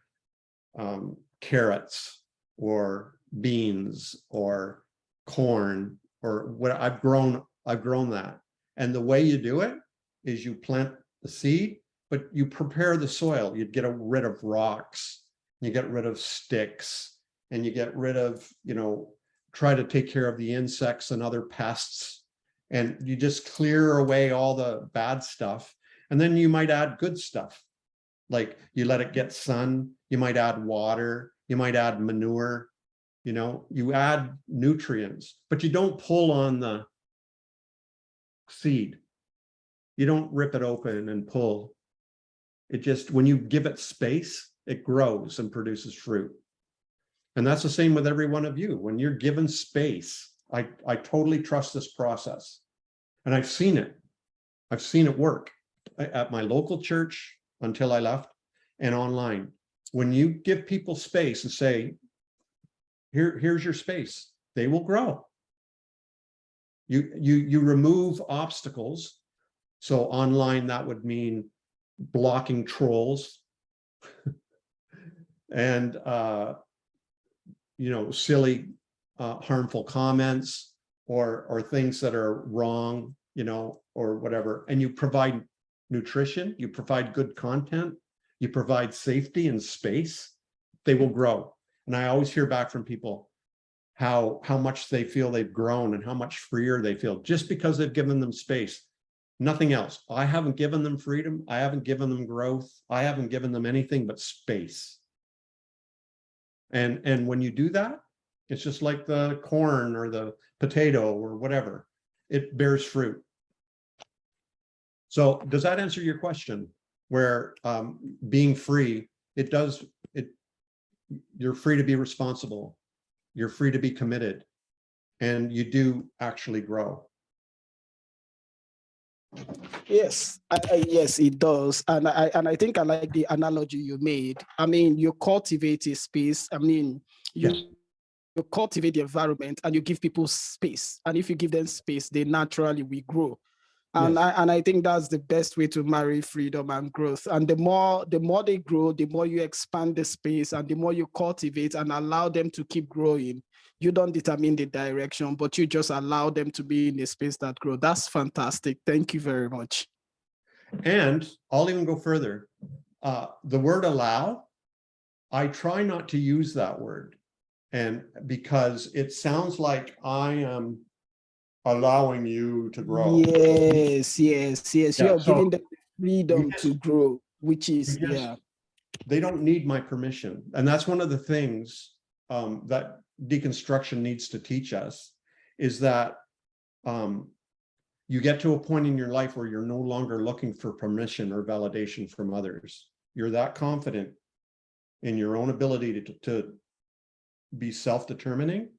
carrots or beans or corn or what I've grown that. And the way you do it is you plant the seed, but you prepare the soil. You get rid of rocks, you get rid of sticks, and you get rid of, you know, try to take care of the insects and other pests. And you just clear away all the bad stuff. And then you might add good stuff. Like you let it get sun, you might add water, you might add manure, you add nutrients, but you don't pull on the seed. You don't rip it open and pull. It just, when you give it space, it grows and produces fruit. And that's the same with every one of you. When you're given space, I totally trust this process. And I've seen it. I've seen it work at my local church until I left, and online. When you give people space and say, here's your space, they will grow. You remove obstacles. So online, that would mean blocking trolls and silly harmful comments or things that are wrong, or whatever. And you provide nutrition, you provide good content, you provide safety and space, they will grow. And I always hear back from people how much they feel they've grown and how much freer they feel just because they've given them space. Nothing else. I haven't given them freedom. I haven't given them growth. I haven't given them anything but space. And when you do that, it's just like the corn or the potato or whatever. It bears fruit. So does that answer your question? Where being free, you're free to be responsible. You're free to be committed. And you do actually grow. Yes, yes, it does. And I think I like the analogy you made. I mean, you cultivate a space. I mean, you cultivate the environment and you give people space. And if you give them space, they naturally will grow. And Yes. I think that's the best way to marry freedom and growth. And the more they grow, the more you expand the space and the more you cultivate and allow them to keep growing. You don't determine the direction, but you just allow them to be in a space that grow. That's fantastic. Thank you very much. And I'll even go further. The word allow, I try not to use that word. And because it sounds like I am allowing you to grow. Yes. Yeah, You're so giving them freedom to grow, which is, they don't need my permission. And that's one of the things that deconstruction needs to teach us, is that you get to a point in your life where you're no longer looking for permission or validation from others. You're that confident in your own ability to be self-determining.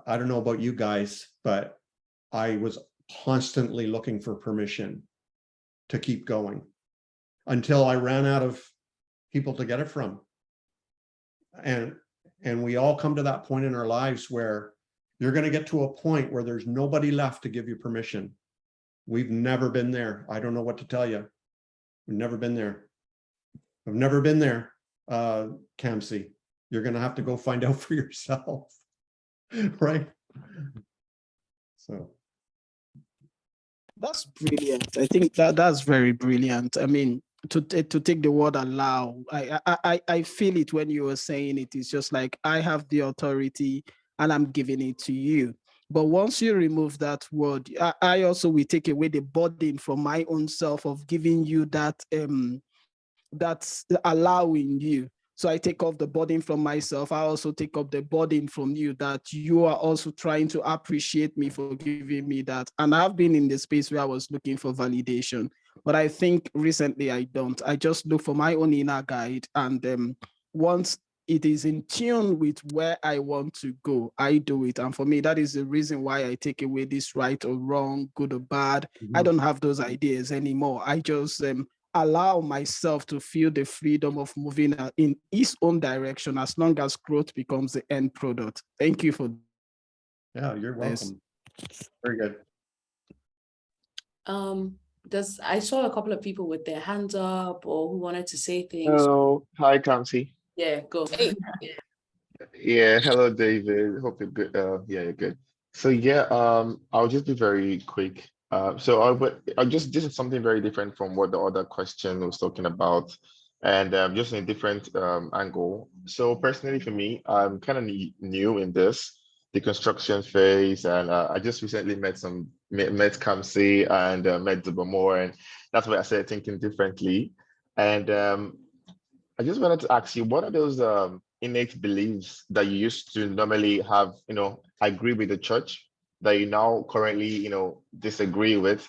I don't know about you guys, but I was constantly looking for permission to keep going until I ran out of people to get it from. And we all come to that point in our lives where you're going to get to a point where there's nobody left to give you permission. We've never been there. I don't know what to tell you. We've never been there. I've never been there, Kamsi. You're going to have to go find out for yourself. Right? So. That's brilliant. I think that's very brilliant. I mean, to take the word allow, I feel it when you were saying it. It's just like, I have the authority and I'm giving it to you. But once you remove that word, I also will take away the burden from my own self of giving you that, that's allowing you. So I take off the burden from myself. I also take up the burden from you, that you are also trying to appreciate me for giving me that. And I've been in the space where I was looking for validation, but I think recently I don't. I just look for my own inner guide. And once it is in tune with where I want to go, I do it. And for me, that is the reason why I take away this right or wrong, good or bad. I don't have those ideas anymore. I just allow myself to feel the freedom of moving in its own direction, as long as growth becomes the end product. Thank you for Yeah, you're welcome. Very good. I saw a couple of people with their hands up or who wanted to say things. Hello, hi Kamsi. Yeah, go. Hey. Yeah, hello David. Hope you're good. Yeah, you're good. So yeah, I'll just be very quick. This is something very different from what the other question was talking about, and just in a different angle. So personally for me, I'm kind of new in this deconstruction phase, and I just recently met Kamsi and met Zubamor, and that's why I started thinking differently. And I just wanted to ask you, what are those innate beliefs that you used to normally have, agree with the church that you now currently, disagree with?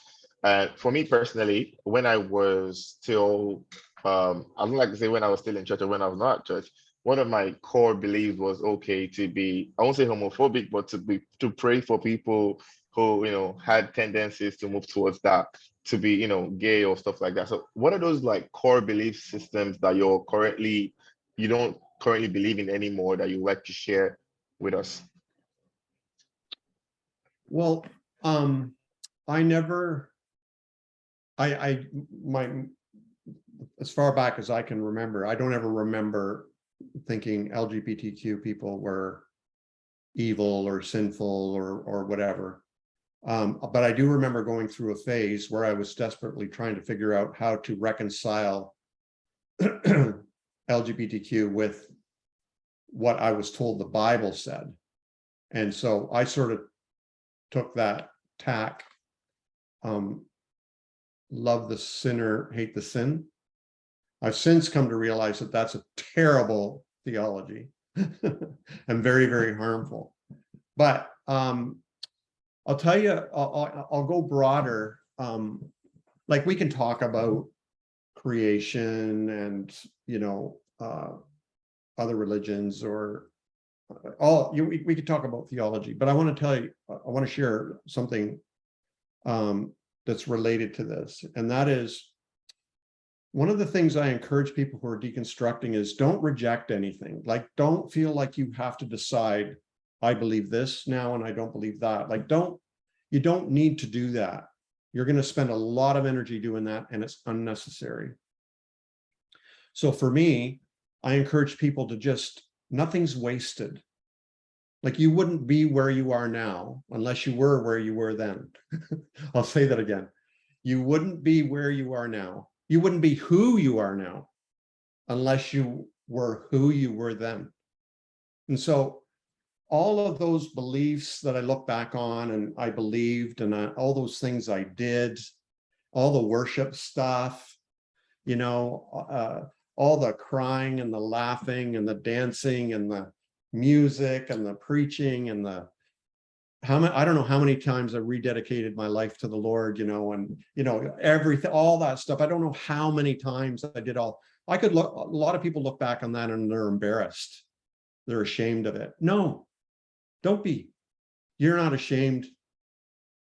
For me personally, when I was still, I don't like to say when I was still in church or when I was not at church, one of my core beliefs was okay to be, I won't say homophobic, but to pray for people who, had tendencies to move towards that, to be, gay or stuff like that. So what are those like core belief systems that you don't currently believe in anymore that you like to share with us? Well, I never, as far back as I can remember, I don't ever remember thinking LGBTQ people were evil or sinful or whatever. But I do remember going through a phase where I was desperately trying to figure out how to reconcile LGBTQ with what I was told the Bible said. And so I sort of took that tack, love the sinner, hate the sin. I've since come to realize that that's a terrible theology and very, very harmful. But I'll tell you, I'll go broader. Like we can talk about creation and, other religions or we could talk about theology, but I want to tell you, I want to share something that's related to this. And that is, one of the things I encourage people who are deconstructing is don't reject anything. Like, don't feel like you have to decide, I believe this now and I don't believe that. Like, you don't need to do that. You're going to spend a lot of energy doing that and it's unnecessary. So for me, I encourage people to just, nothing's wasted. Like, you wouldn't be where you are now unless you were where you were then. I'll say that again. You wouldn't be where you are now. You wouldn't be who you are now unless you were who you were then. And so all of those beliefs that I look back on and I believed and all those things I did, all the worship stuff, all the crying and the laughing and the dancing and the music and the preaching and I don't know how many times I rededicated my life to the Lord, everything, all that stuff. I don't know how many times I did a lot of people look back on that and they're embarrassed. They're ashamed of it. No, don't be. You're not ashamed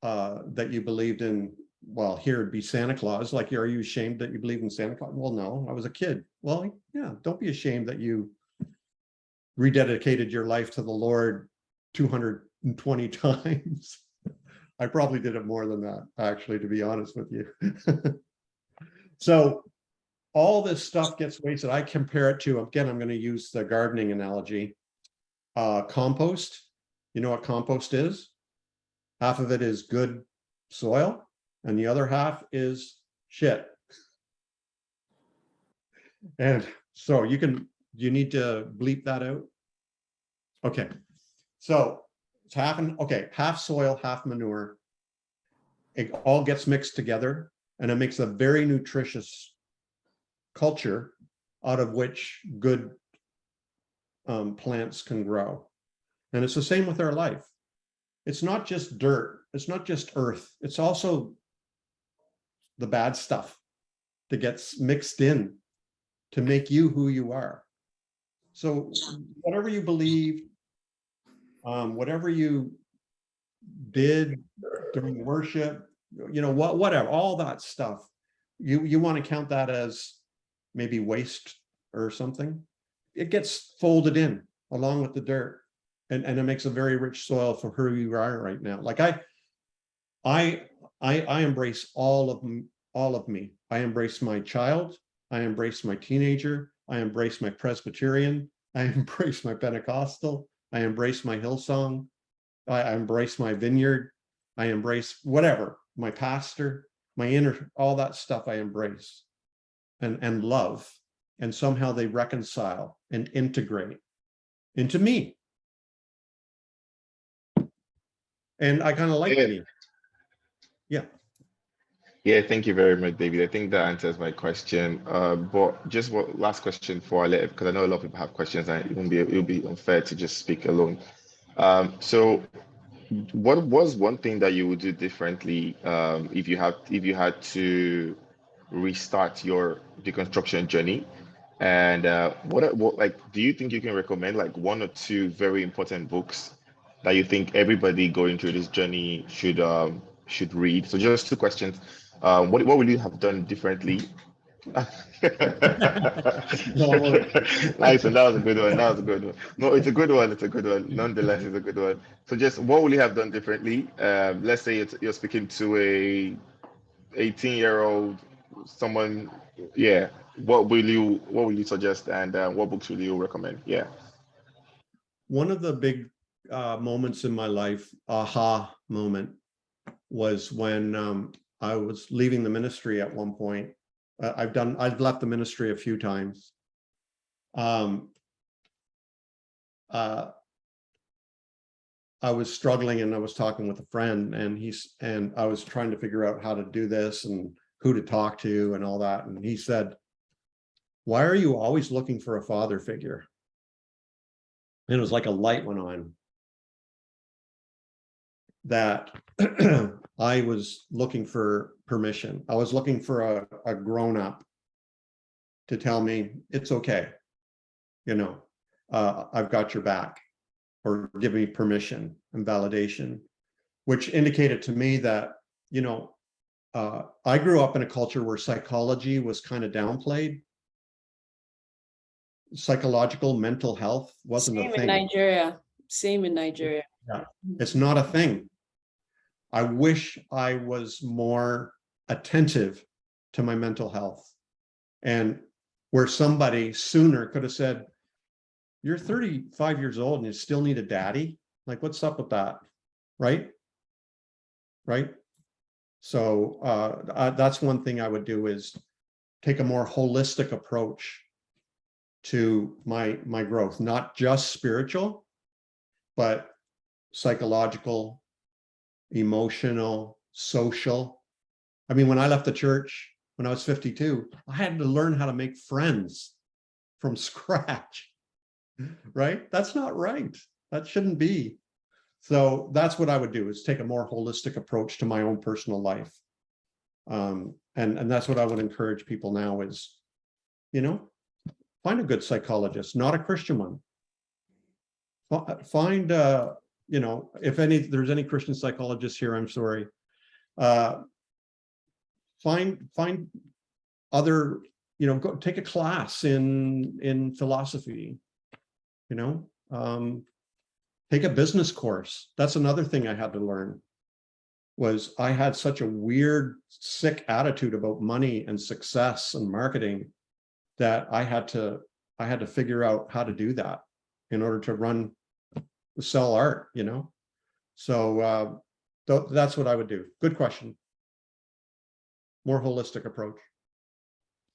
that you believed in, well, here it'd be Santa Claus. Like, are you ashamed that you believe in Santa Claus? Well, no, I was a kid. Well, yeah, don't be ashamed that you rededicated your life to the Lord 220 times. I probably did it more than that, actually, to be honest with you. So all this stuff gets wasted. I compare it to, again, I'm going to use the gardening analogy. Compost. You know what compost is? Half of it is good soil and the other half is shit. And so you need to bleep that out. Okay. So it's half soil, half manure. It all gets mixed together and it makes a very nutritious culture out of which good plants can grow. And it's the same with our life. It's not just dirt. It's not just earth. It's also the bad stuff that gets mixed in to make you who you are. So whatever you believe, whatever you did during worship, whatever, all that stuff, you want to count that as maybe waste or something. It gets folded in along with the dirt, and it makes a very rich soil for who you are right now. Like I embrace all of me. I embrace my child. I embrace my teenager. I embrace my Presbyterian. I embrace my Pentecostal. I embrace my Hillsong. I embrace my vineyard. I embrace whatever, my pastor, my inner, all that stuff I embrace and love. And somehow they reconcile and integrate into me. And I kind of like me. Yeah. Yeah, thank you very much, David. I think that answers my question. But just what last question for I let, because I know a lot of people have questions and it'll be unfair to just speak alone. So what was one thing that you would do differently if you had to restart your deconstruction journey? And what like do you think you can recommend like one or two very important books that you think everybody going through this journey should read? So just two questions. What will you have done differently? No, Nice one. That was a good one. That was a good one. No, it's a good one. It's a good one. Nonetheless, it's a good one. So just what will you have done differently? Let's say you're speaking to a 18-year-old, someone, yeah. What will you suggest and what books will you recommend? Yeah. one of the big moments in my life, aha moment, was when I was leaving the ministry at one point. I've left the ministry a few times. I was struggling and I was talking with a friend and I was trying to figure out how to do this and who to talk to and all that. And he said, "Why are you always looking for a father figure?" And it was like a light went on that I was looking for permission. I was looking for a grown-up to tell me it's okay, I've got your back, or give me permission and validation, which indicated to me that, I grew up in a culture where psychology was kind of downplayed. Psychological mental health wasn't a Same in thing. Nigeria. Same in Nigeria. Yeah, it's not a thing. I wish I was more attentive to my mental health, and where somebody sooner could have said, "You're 35 years old and you still need a daddy? Like, what's up with that?" Right? Right? So that's one thing I would do, is take a more holistic approach to my growth, not just spiritual, but psychological, emotional, social. I mean, when I left the church when I was 52, I had to learn how to make friends from scratch, right? That's not right. That shouldn't be. So that's what I would do, is take a more holistic approach to my own personal life. And that's what I would encourage people now is, find a good psychologist, not a Christian one. Find, if there's any Christian psychologists here, I'm sorry. Find other, go take a class in philosophy, take a business course. That's another thing I had to learn, was I had such a weird, sick attitude about money and success and marketing that I had to figure out how to do that in order to sell art, So that's what I would do. Good question. More holistic approach.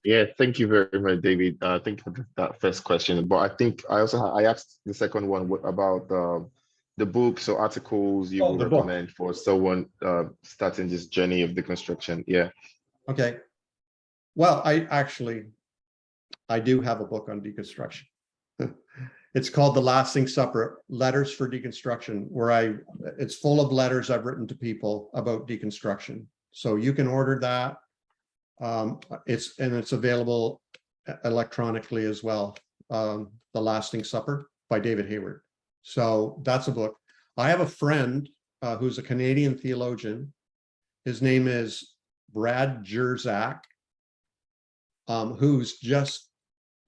Yeah, thank you very much, David. Thank you for that first question. But I think I asked the second one about the books or articles you would recommend for someone starting this journey of deconstruction. Yeah. Okay. Well, I do have a book on deconstruction. It's called The Lasting Supper, Letters for Deconstruction, it's full of letters I've written to people about deconstruction. So you can order that. It's available electronically as well. The Lasting Supper by David Hayward. So that's a book. I have a friend who's a Canadian theologian. His name is Brad Jersak,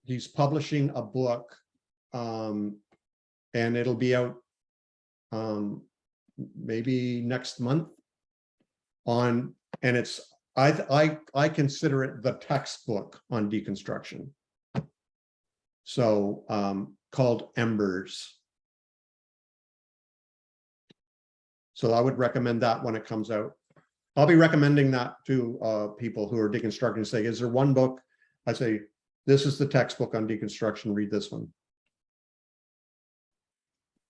he's publishing a book, and it'll be out maybe next month and it's I consider it the textbook on deconstruction. So called Embers. So I would recommend that when it comes out. I'll be recommending that to people who are deconstructing. Say, is there one book? I say, this is the textbook on deconstruction. Read this one.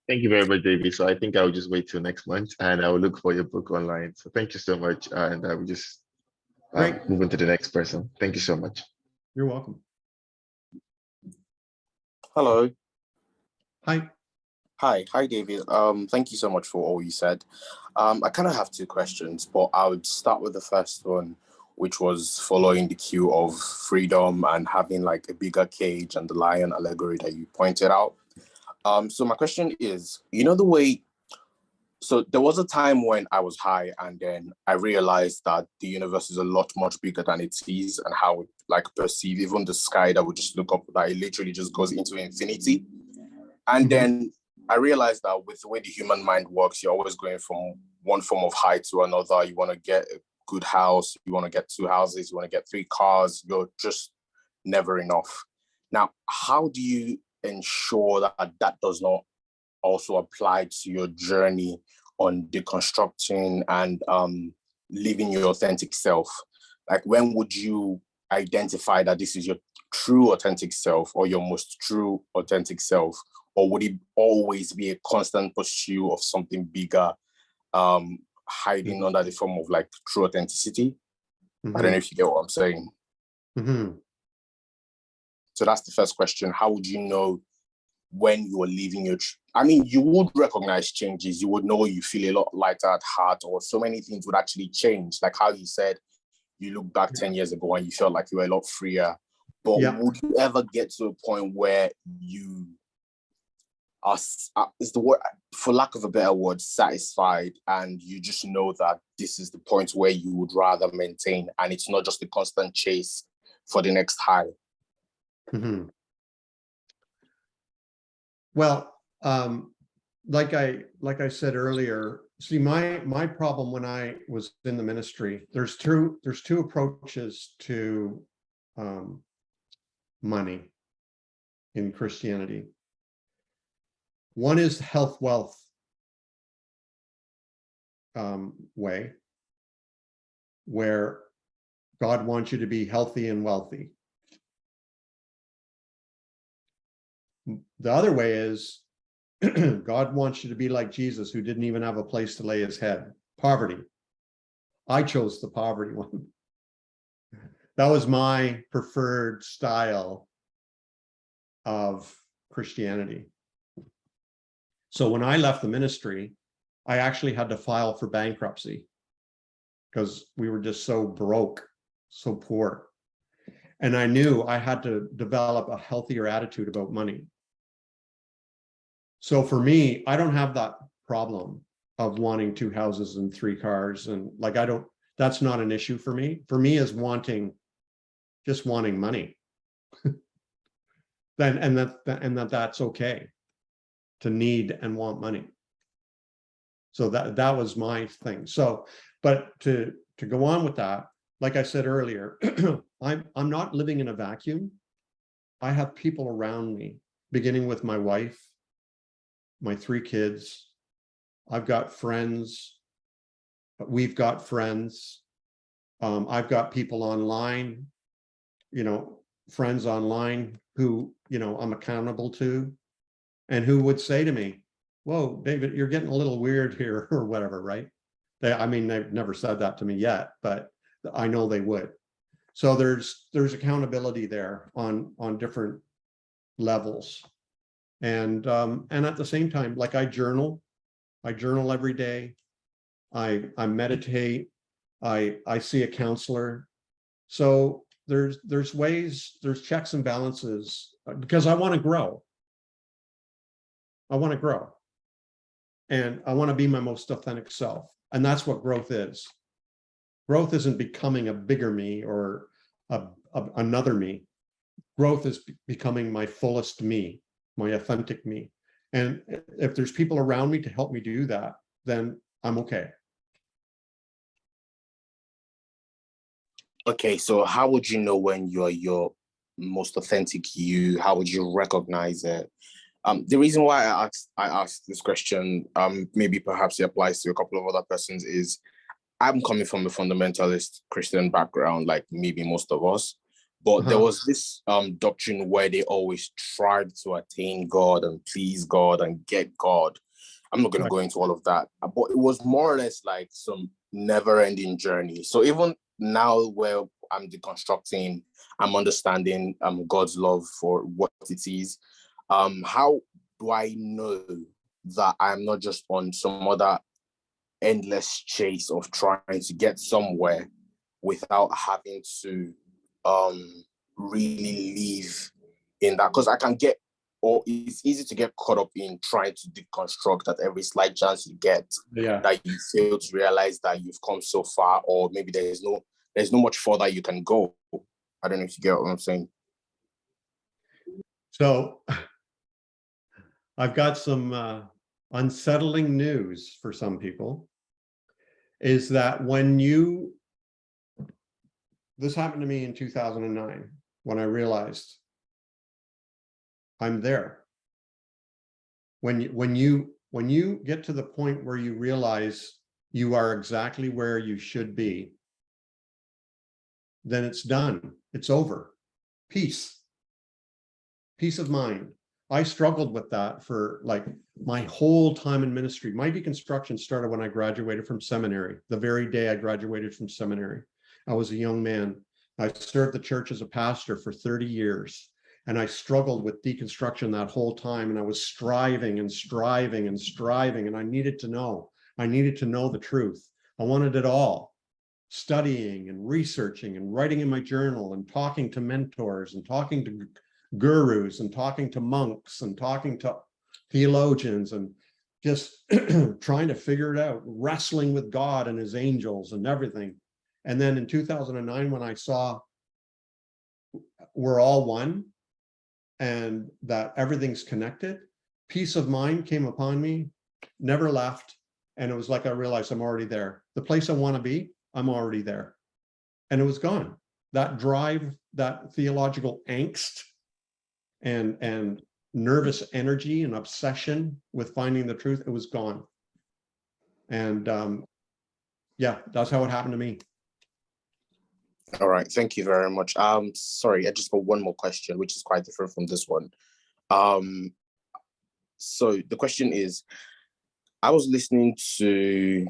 Thank you very much, David. So I think I'll just wait till next month and I will look for your book online. So thank you so much. And I will just Great. moving to the next person. Thank you so much. You're welcome. Hello. Hi. Hi, David. Thank you so much for all you said. I kind of have two questions, but I would start with the first one, which was following the cue of freedom and having like a bigger cage and the lion allegory that you pointed out. So my question is, you know, so there was a time when I was high and then I realized that the universe is a lot much bigger than it is, and how it like perceive even the sky that would just look up, that it literally just goes into infinity. And then I realized that with the way the human mind works, you're always going from one form of high to another. You want to get a good house, you want to get 2 houses, you want to get 3 cars, you're just never enough. Now, how do you ensure that that does not also apply to your journey on deconstructing and living your authentic self? Like, when would you identify that this is your true authentic self, or your most true authentic self? Or would it always be a constant pursuit of something bigger, hiding under the form of like true authenticity? I don't know if you get what I'm saying. So that's the first question. How would you know when you are leaving your, I mean, you would recognize changes. You would know you feel a lot lighter at heart, or so many things would actually change. Like how you said, you look back 10 years ago and you felt like you were a lot freer. But would you ever get to a point where you are, is the word, for lack of a better word, satisfied, and you just know that this is the point where you would rather maintain, and it's not just a constant chase for the next high? Well, like I said earlier, see, my problem when I was in the ministry, there's two approaches to money in Christianity. One is health wealth way, where God wants you to be healthy and wealthy. The other way is God wants you to be like Jesus, who didn't even have a place to lay his head. Poverty. I chose the poverty one. That was my preferred style of Christianity. So when I left the ministry, I actually had to file for bankruptcy because we were just so broke, so poor. And I knew I had to develop a healthier attitude about money. So for me, I don't have that problem of wanting 2 houses and 3 cars. And like, that's not an issue for me. For me is just wanting money. That's okay to need and want money. So that was my thing. So, but to go on with that, like I said earlier, I'm not living in a vacuum. I have people around me, beginning with my wife, my 3 kids. I've got friends. We've got friends. I've got people online, friends online who, I'm accountable to, and who would say to me, "Whoa, David, you're getting a little weird here," or whatever, right? They've never said that to me yet, but I know they would. So there's accountability there on different levels. And at the same time, like I journal every day. I meditate. I see a counselor. So there's ways, there's checks and balances, because I want to grow. And I want to be my most authentic self. And that's what growth is. Growth isn't becoming a bigger me or another me. Growth is becoming my fullest me, my authentic me. And if there's people around me to help me do that, then I'm okay. Okay, so how would you know when you're your most authentic you? How would you recognize it? The reason why I asked this question, maybe perhaps it applies to a couple of other persons, is I'm coming from a fundamentalist Christian background, like maybe most of us. But there was this doctrine where they always tried to attain God and please God and get God. I'm not going to go into all of that, but it was more or less like some never-ending journey. So even now where I'm deconstructing, I'm understanding God's love for what it is. How do I know that I'm not just on some other endless chase of trying to get somewhere without having to really live in that? Because I can get, or it's easy to get caught up in trying to deconstruct at every slight chance you get, that you fail to realize that you've come so far, or maybe there's no much further you can go. I don't know if you get what I'm saying. So I've got some unsettling news for some people, is that this happened to me in 2009, when I realized I'm there. When you get to the point where you realize you are exactly where you should be, then it's done. It's over. Peace of mind. I struggled with that for like my whole time in ministry. My deconstruction started when I graduated from seminary. The very day I graduated from seminary, I was a young man. I served the church as a pastor for 30 years. And I struggled with deconstruction that whole time. And I was striving and striving and striving. And I needed to know the truth. I wanted it all. Studying and researching and writing in my journal and talking to mentors and talking to gurus and talking to monks and talking to theologians and just trying to figure it out, wrestling with God and his angels and everything. And then in 2009, when I saw we're all one and that everything's connected, peace of mind came upon me, never left. And it was like I realized I'm already there. The place I want to be, I'm already there. And it was gone. That drive, that theological angst and nervous energy and obsession with finding the truth, it was gone. And yeah, that's how it happened to me. All right, thank you very much. Sorry, I just got one more question, which is quite different from this one. So the question is, I was listening to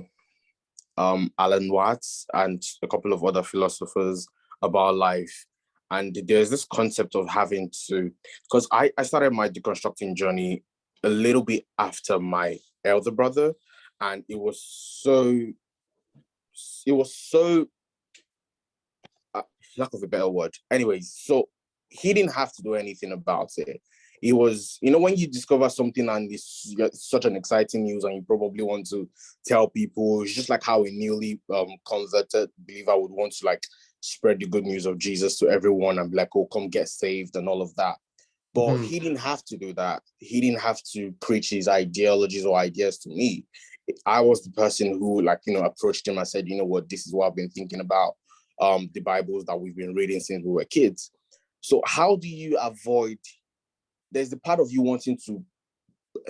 Alan Watts and a couple of other philosophers about life. And there's this concept of having to, because I started my deconstructing journey a little bit after my elder brother, and it was so lack of a better word. Anyway, so he didn't have to do anything about it. It was, when you discover something and it's such an exciting news and you probably want to tell people, it's just like how a newly converted believer would want to like spread the good news of Jesus to everyone and be like, oh, come get saved and all of that. But he didn't have to do that. He didn't have to preach his ideologies or ideas to me. I was the person who approached him and said, you know what, this is what I've been thinking about. The Bibles that we've been reading since we were kids. So how do you avoid, there's the part of you wanting to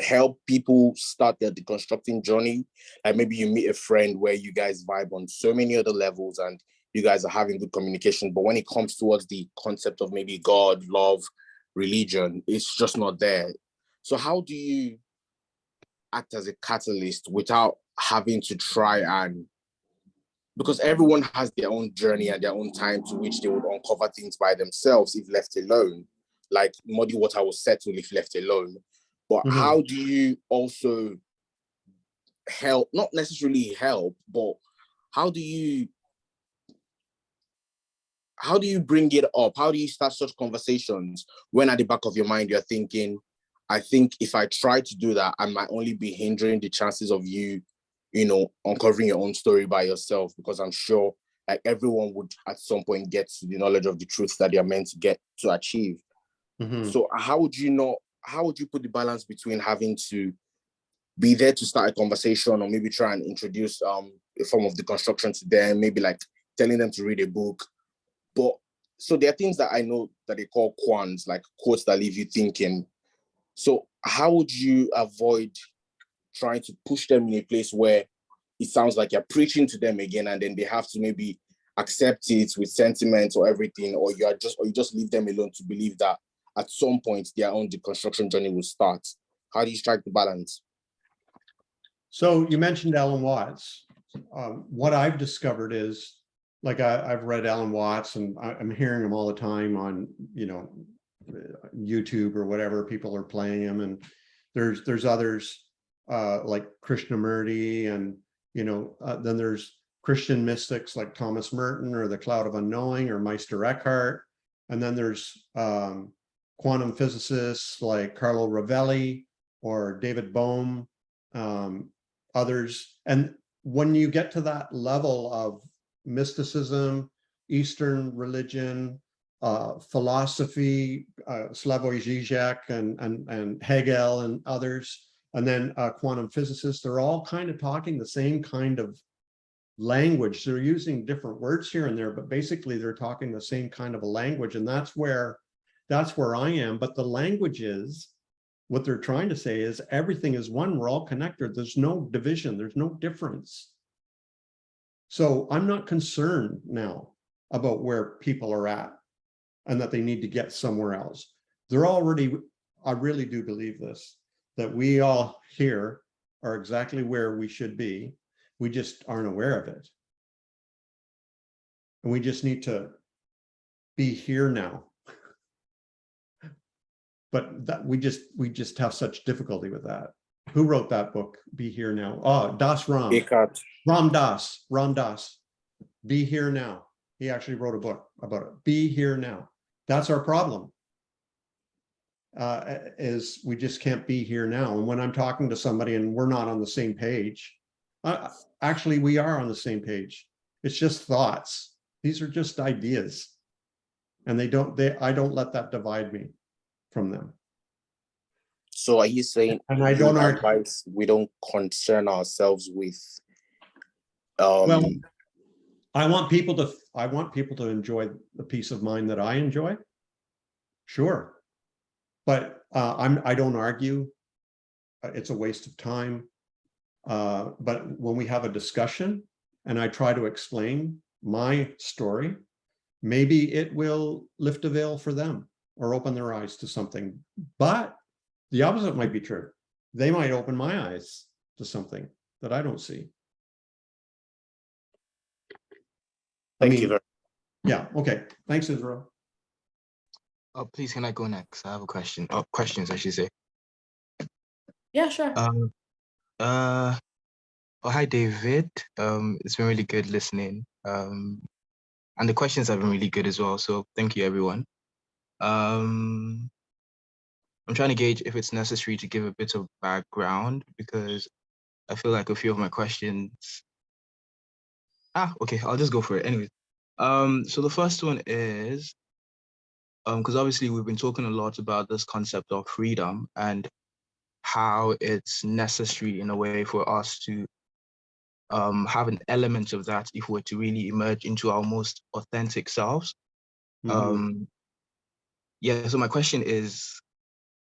help people start their deconstructing journey, and maybe you meet a friend where you guys vibe on so many other levels and you guys are having good communication, but when it comes towards the concept of maybe God, love, religion, it's just not there. So how do you act as a catalyst without having to try and, because everyone has their own journey and their own time to which they would uncover things by themselves if left alone. Like Muddy Water was settled if left alone. But how do you also help, not necessarily help, but how do you bring it up? How do you start such conversations when at the back of your mind you're thinking, I think if I try to do that, I might only be hindering the chances of you uncovering your own story by yourself, because I'm sure like everyone would at some point get to the knowledge of the truth that they are meant to get to achieve. So how would you put the balance between having to be there to start a conversation or maybe try and introduce a form of deconstruction to them, maybe like telling them to read a book? But so there are things that I know that they call quans, like quotes that leave you thinking. So how would you avoid trying to push them in a place where it sounds like you're preaching to them again, and then they have to maybe accept it with sentiment or everything, or you just leave them alone to believe that at some point their own deconstruction journey will start? How do you strike the balance? So you mentioned Alan Watts. What I've discovered is like I've read Alan Watts, and I'm hearing him all the time on, YouTube or whatever. People are playing him, and there's others like Krishnamurti, and then there's Christian mystics like Thomas Merton or the Cloud of Unknowing or Meister Eckhart, and then there's quantum physicists like Carlo Rovelli or David Bohm, others. And when you get to that level of mysticism, Eastern religion, philosophy, Slavoj Žižek and Hegel and others, and then quantum physicists, they're all kind of talking the same kind of language. They're using different words here and there, but basically they're talking the same kind of a language. And that's where I am. But the language is, what they're trying to say is everything is one. We're all connected. There's no division. There's no difference. So I'm not concerned now about where people are at and that they need to get somewhere else. They're already, I really do believe this, that we all here are exactly where we should be. We just aren't aware of it. And we just need to be here now. But that we just have such difficulty with that. Who wrote that book, Be Here Now? Oh, Das Ram. Eckhart. Ram Dass. Be Here Now. He actually wrote a book about it. Be here now. That's our problem. Is we just can't be here now. And when I'm talking to somebody and we're not on the same page, actually we are on the same page. It's just thoughts. These are just ideas. And I don't let that divide me from them. So are you saying, and I don't advise we don't concern ourselves with well, I want people to enjoy the peace of mind that I enjoy. Sure. But I don't argue. It's a waste of time. But when we have a discussion and I try to explain my story, maybe it will lift a veil for them or open their eyes to something. But the opposite might be true. They might open my eyes to something that I don't see. Thank you very much. Yeah, okay. Thanks, Israel. Oh, please, can I go next? I have a question. Oh, questions, I should say. Yeah, sure. Oh, hi, David. It's been really good listening. And the questions have been really good as well. So thank you, everyone. I'm trying to gauge if it's necessary to give a bit of background because I feel like a few of my questions. Okay, I'll just go for it. Anyways, so the first one is, because obviously we've been talking a lot about this concept of freedom and how it's necessary in a way for us to have an element of that if we're to really emerge into our most authentic selves. Mm-hmm. Yeah, so my question is,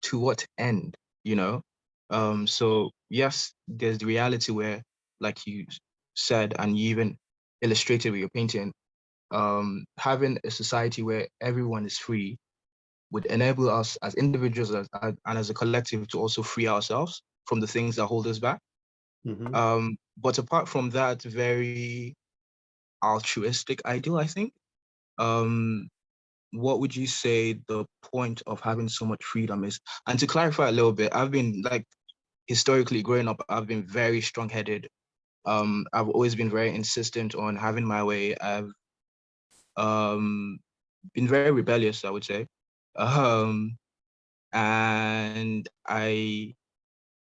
to what end, So yes, there's the reality where, like you said, and you even illustrated with your painting, having a society where everyone is free would enable us as individuals and as a collective to also free ourselves from the things that hold us back. Mm-hmm. But apart from that very altruistic ideal, I think, what would you say the point of having so much freedom is? And to clarify a little bit, I've been historically growing up, I've been very strong-headed. I've always been very insistent on having my way. I've been very rebellious, I would say. And I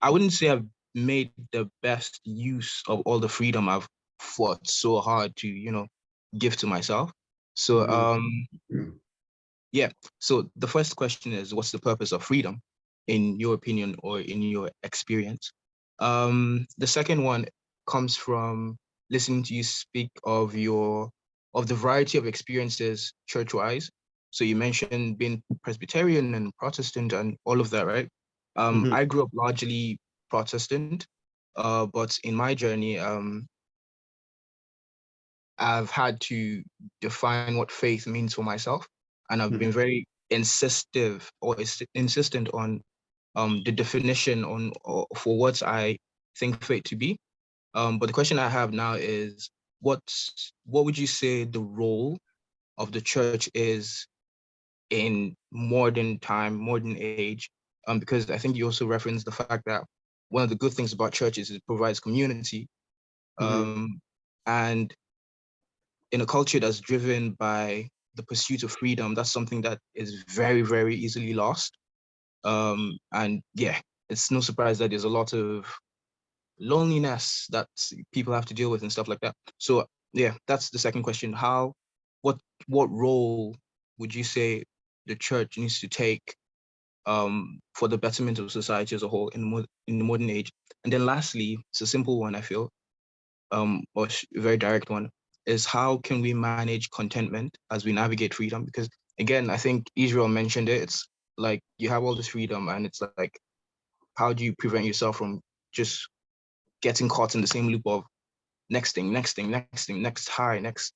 wouldn't say I've made the best use of all the freedom I've fought so hard to, give to myself. So, yeah. So the first question is, what's the purpose of freedom, in your opinion or in your experience? The second one comes from listening to you speak of the variety of experiences church-wise. So you mentioned being Presbyterian and Protestant and all of that, right? I grew up largely Protestant, but in my journey, I've had to define what faith means for myself. And I've been very insistent on the definition for what I think faith to be. But the question I have now is, what would you say the role of the church is in modern time, modern age? Because I think you also referenced the fact that one of the good things about churches is it provides community. And in a culture that's driven by the pursuit of freedom, that's something that is very, very easily lost. And yeah, it's no surprise that there's a lot of loneliness that people have to deal with and stuff like that. So yeah, that's the second question. What role would you say the church needs to take for the betterment of society as a whole in the modern age? And then lastly, it's a simple one, I feel, or a very direct one, is how can we manage contentment as we navigate freedom? Because again, I think Israel mentioned it. It's like you have all this freedom, and it's like, how do you prevent yourself from just getting caught in the same loop of next thing, next high, next,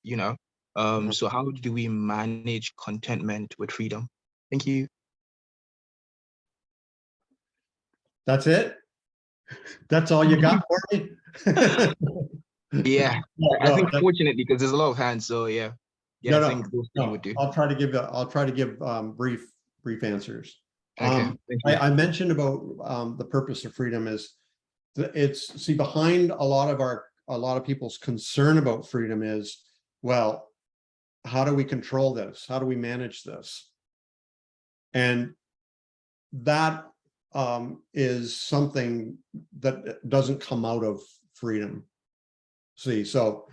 so how do we manage contentment with freedom? Thank you. That's it? That's all you got for me? Yeah, I think fortunately, because there's a lot of hands, so yeah. I think those things would do. I'll try to give brief answers. Okay, thank you. I mentioned about the purpose of freedom is behind a lot of people's concern about freedom is, well, how do we control this? How do we manage this? And that is something that doesn't come out of freedom. So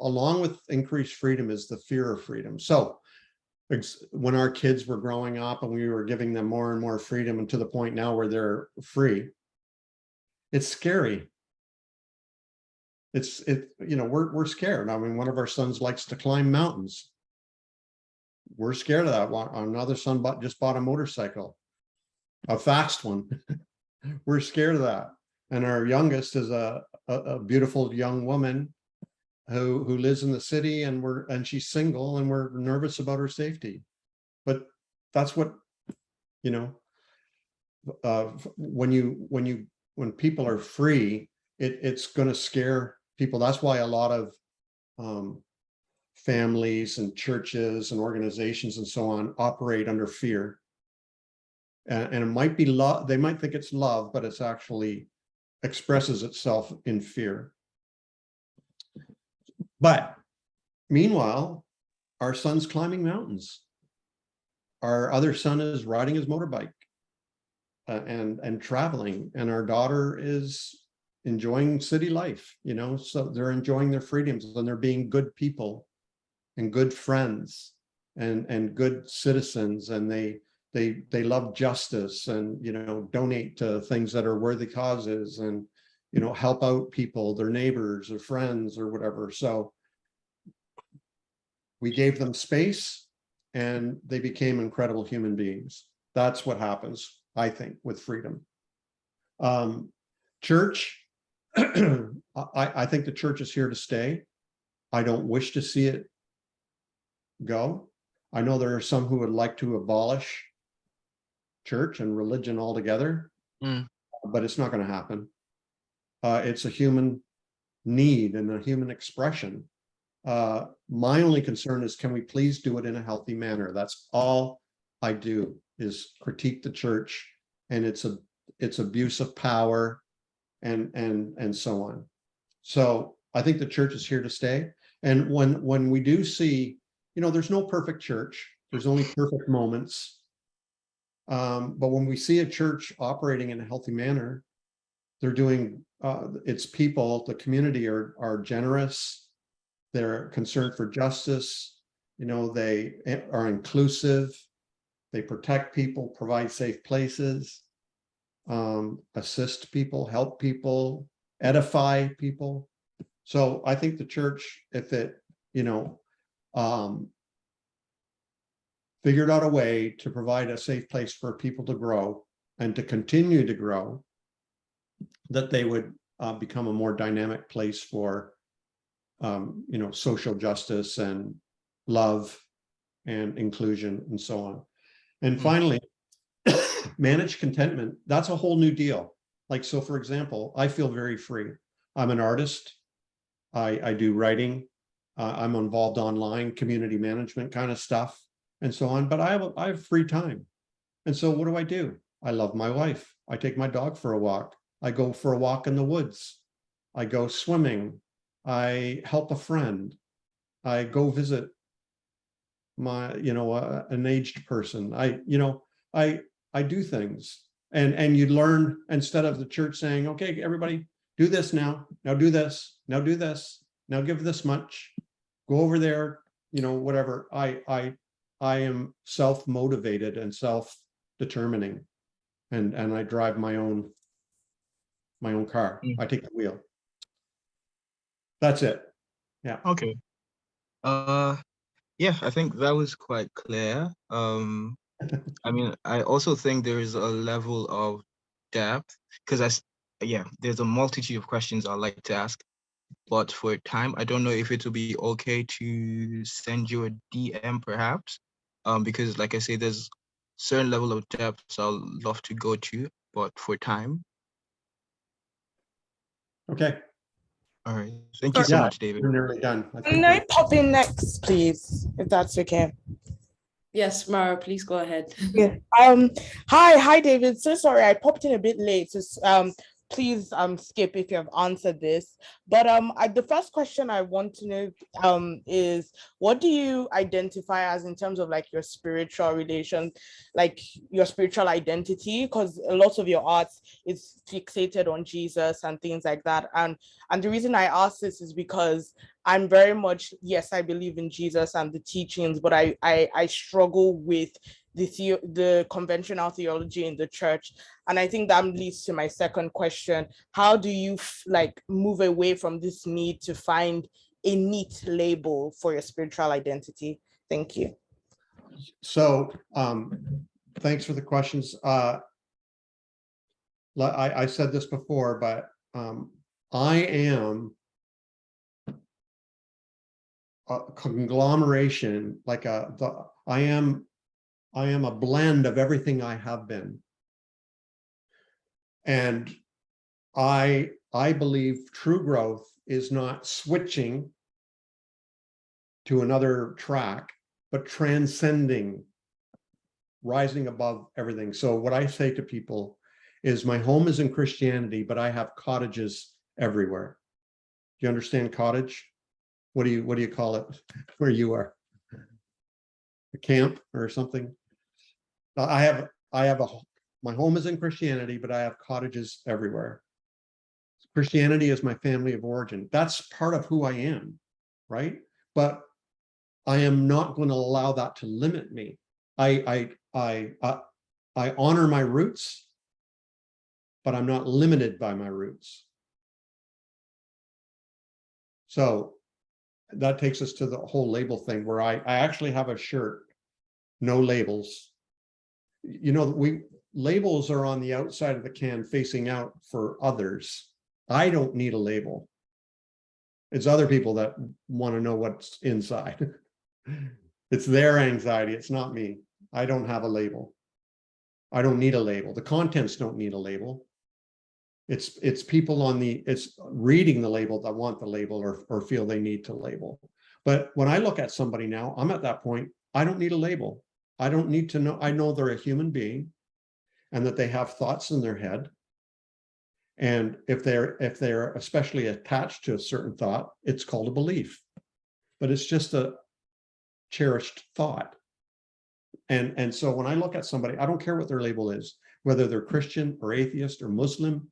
along with increased freedom is the fear of freedom. So when our kids were growing up and we were giving them more and more freedom, and to the point now where they're free, it's scary. We're scared. I mean, one of our sons likes to climb mountains. We're scared of that. Another son just bought a motorcycle, a fast one. We're scared of that. And our youngest is a beautiful young woman who lives in the city, and she's single, and we're nervous about her safety. But that's what, when people are free, it's going to scare people. That's why a lot of families and churches and organizations and so on operate under fear. And it might be love. They might think it's love, but it's actually expresses itself in fear. But meanwhile, our son's climbing mountains. Our other son is riding his motorbike and traveling, and our daughter is enjoying city life, so they're enjoying their freedoms, and they're being good people and good friends and good citizens, and they love justice and, donate to things that are worthy causes, and, help out people, their neighbors or friends or whatever. So we gave them space and they became incredible human beings. That's what happens, I think, with freedom. Church, I think the church is here to stay. I don't wish to see it go. I know there are some who would like to abolish church and religion altogether, but it's not going to happen. It's a human need and a human expression. My only concern is, can we please do it in a healthy manner? That's all I do, is critique the church and its abuse of power and so on. So I think the church is here to stay. And when we do see, there's no perfect church, there's only perfect moments. But when we see a church operating in a healthy manner, they're doing, its people, the community are generous, they're concerned for justice, they are inclusive, they protect people, provide safe places, assist people, help people, edify people. So I think the church, if it, figured out a way to provide a safe place for people to grow and to continue to grow, that they would become a more dynamic place for, social justice and love and inclusion and so on. And finally, manage contentment. That's a whole new deal. Like, so for example, I feel very free. I'm an artist. I do writing. I'm involved online, community management kind of stuff and so on, but I have free time. And so what do? I love my wife. I take my dog for a walk. I go for a walk in the woods. I go swimming. I help a friend. I go visit my, an aged person. I do things. And you learn, instead of the church saying, okay, everybody do this now do this, now do this, now give this much, go over there, whatever. I am self-motivated and self-determining, and I drive my own car. I take the wheel. That's it. Yeah. Okay. Yeah, I think that was quite clear. I mean, I also think there is a level of depth, because there's a multitude of questions I'd like to ask, but for time, I don't know if it will be okay to send you a DM perhaps, because like I say, there's certain level of depth I'll love to go to, but for time. Okay. All right. Thank you so much, David. We're nearly done. Can I pop in next, please, if that's okay? Yes, Mara, please go ahead. Yeah. Hi, David. So sorry, I popped in a bit late. So please skip if you have answered this. But the first question I want to know is, what do you identify as in terms of like your spiritual relation, like your spiritual identity? Because a lot of your art is fixated on Jesus and things like that. And the reason I ask this is because I'm very much, yes, I believe in Jesus and the teachings, but I struggle with the conventional theology in the church. And I think that leads to my second question. How do you move away from this need to find a neat label for your spiritual identity? Thank you. So thanks for the questions. I said this before, but I am a conglomeration, I am a blend of everything I have been. And I believe true growth is not switching to another track, but transcending, rising above everything. So what I say to people is, my home is in Christianity, but I have cottages everywhere. Do you understand cottage? What do you call it where you are? A camp or something? My home is in Christianity, but I have cottages everywhere. Christianity is my family of origin. That's part of who I am, right? But I am not going to allow that to limit me. I honor my roots, but I'm not limited by my roots. So that takes us to the whole label thing, where I actually have a shirt, no labels. Labels are on the outside of the can facing out for others. I don't need a label. It's other people that want to know what's inside. It's their anxiety. It's not me. I don't have a label. I don't need a label. The contents don't need a label. It's people it's reading the label that want the label or feel they need to label. But when I look at somebody now, I'm at that point, I don't need a label. I don't need to know. I know they're a human being and that they have thoughts in their head. And if they're especially attached to a certain thought, it's called a belief. But it's just a cherished thought. And so when I look at somebody, I don't care what their label is, whether they're Christian or atheist or Muslim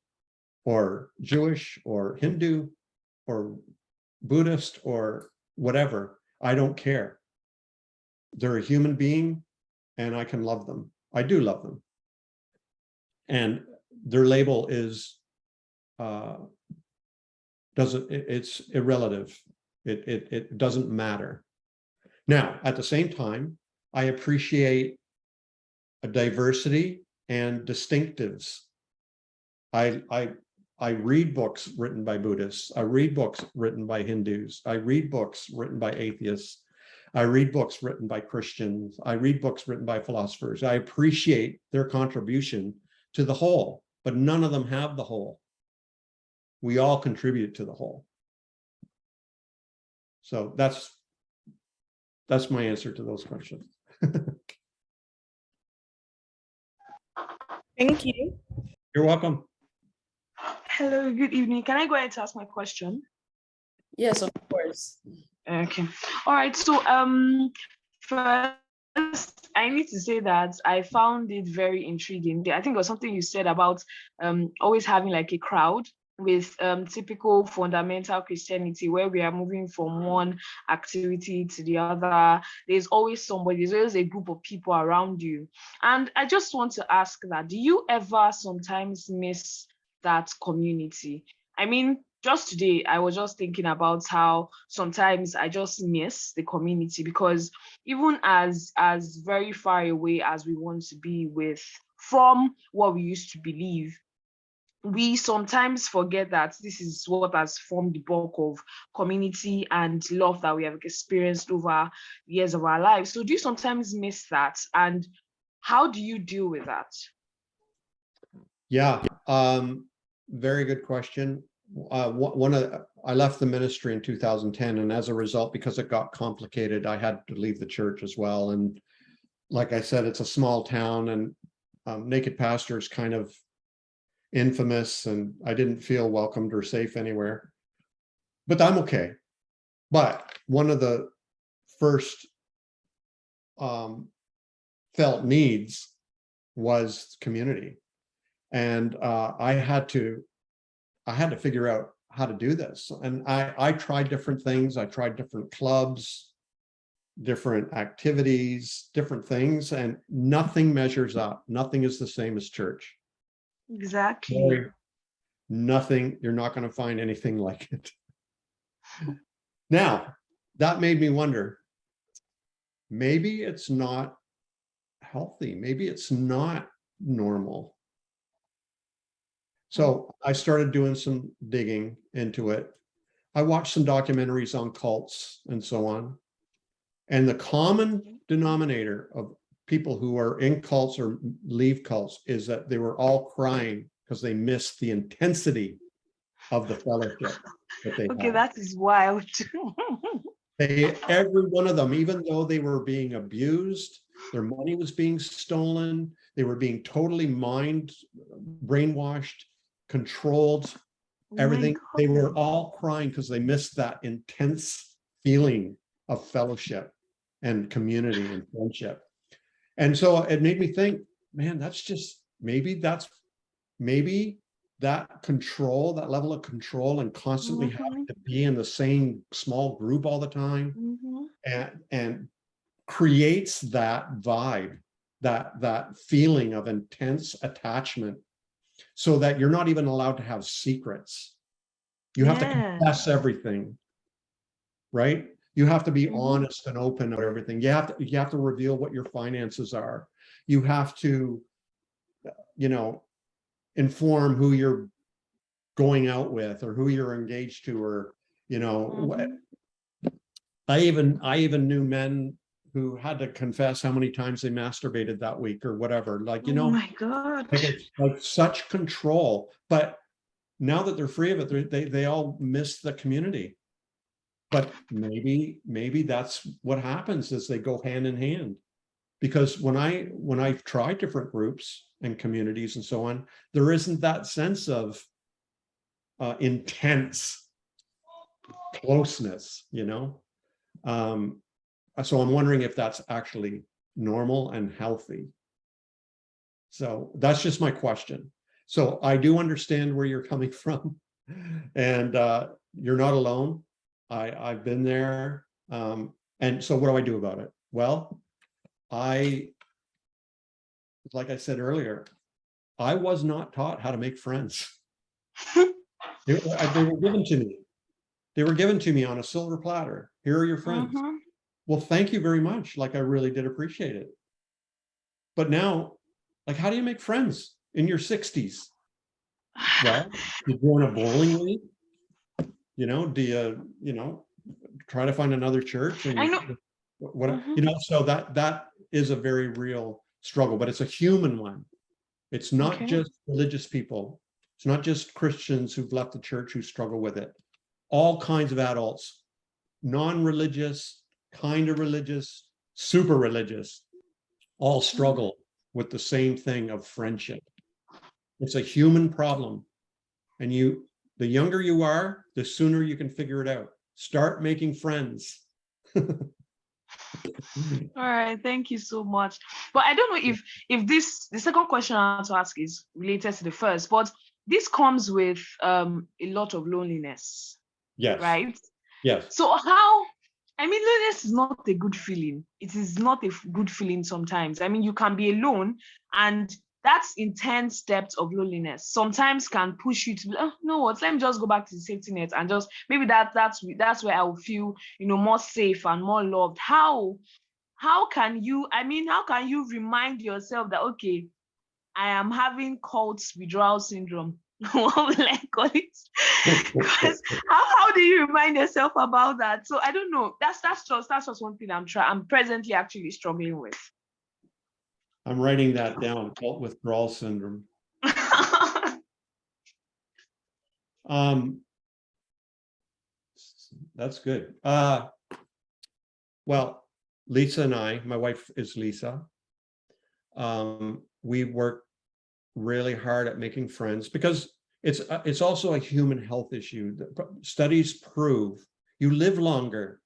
or Jewish or Hindu or Buddhist or whatever, I don't care. They're a human being and I can love them. I do love them. And their label is, it's irrelative. It doesn't matter. Now, at the same time, I appreciate a diversity and distinctives. I read books written by Buddhists. I read books written by Hindus. I read books written by atheists. I read books written by Christians. I read books written by philosophers. I appreciate their contribution to the whole, but none of them have the whole. We all contribute to the whole. So that's my answer to those questions. Thank you. You're welcome. Hello, good evening. Can I go ahead to ask my question? Yes, of course. Okay. All right. So, first, I need to say that I found it very intriguing. I think it was something you said about always having like a crowd with typical fundamental Christianity, where we are moving from one activity to the other. There's always somebody, there's always a group of people around you. And I just want to ask that, do you ever sometimes miss that community? I mean, just today, I was just thinking about how sometimes I just miss the community, because even as very far away as we want to be from what we used to believe, we sometimes forget that this is what has formed the bulk of community and love that we have experienced over the years of our lives. So do you sometimes miss that? And how do you deal with that? Yeah, very good question. I left the ministry in 2010, and as a result, because it got complicated, I had to leave the church as well. And like I said, it's a small town, and Naked Pastor is kind of infamous, and I didn't feel welcomed or safe anywhere. But I'm okay. But one of the first felt needs was community, and I had to figure out how to do this. And I tried different things. I tried different clubs, different activities, different things, and nothing measures up. Nothing is the same as church. Exactly. Nothing, you're not going to find anything like it. Now, that made me wonder, maybe it's not healthy. Maybe it's not normal. So I started doing some digging into it. I watched some documentaries on cults and so on. And the common denominator of people who are in cults or leave cults is that they were all crying because they missed the intensity of the fellowship that they Okay, had. that is wild. Every one of them, even though they were being abused, their money was being stolen, they were being totally brainwashed, controlled, everything. They were all crying because they missed that intense feeling of fellowship and community and friendship. And so it made me think, man, that's just, maybe that control, that level of control, and constantly having to be in the same small group all the time, and creates that vibe, that feeling of intense attachment, so that you're not even allowed to have secrets. You have to confess everything, right? You have to be honest and open about everything. You have to reveal what your finances are. You have to, inform who you're going out with or who you're engaged to, or, I even knew men who had to confess how many times they masturbated that week or whatever. Like, Oh my God. it's like such control. But now that they're free of it, they all miss the community. But maybe that's what happens, is they go hand in hand. Because when I've tried different groups and communities and so on, there isn't that sense of intense closeness, so I'm wondering if that's actually normal and healthy. So that's just my question. So I do understand where you're coming from, and you're not alone. I've been there. And so what do I do about it? Well, like I said earlier, I was not taught how to make friends. They were given to me. They were given to me on a silver platter. Here are your friends. Well, thank you very much. Like, I really did appreciate it. But now, like, how do you make friends in your 60s? Well, you join a bowling league. Do you, try to find another church? And I know. So that is a very real struggle, but it's a human one. It's not just religious people. It's not just Christians who've left the church who struggle with it. All kinds of adults non-religious, kind of religious, super religious, all struggle with the same thing of friendship. It's a human problem. And the younger you are, the sooner you can figure it out. Start making friends. All right, thank you so much. But I don't know if the second question I want to ask is related to the first, but this comes with a lot of loneliness. Yes. Right? Yes. So loneliness is not a good feeling. It is not a good feeling sometimes. I mean, you can be alone, and that's intense depth of loneliness sometimes can push you to be, oh, you know what, let me just go back to the safety net and just maybe that's where I will feel, more safe and more loved. How can you remind yourself that, okay, I am having cult withdrawal syndrome? What will I call it? Because how do you remind yourself about that? So I don't know. That's just one thing I'm presently actually struggling with. I'm writing that down, cult withdrawal syndrome. That's good. Well, Lisa and I, my wife is Lisa. We work really hard at making friends because it's also a human health issue. Studies prove you live longer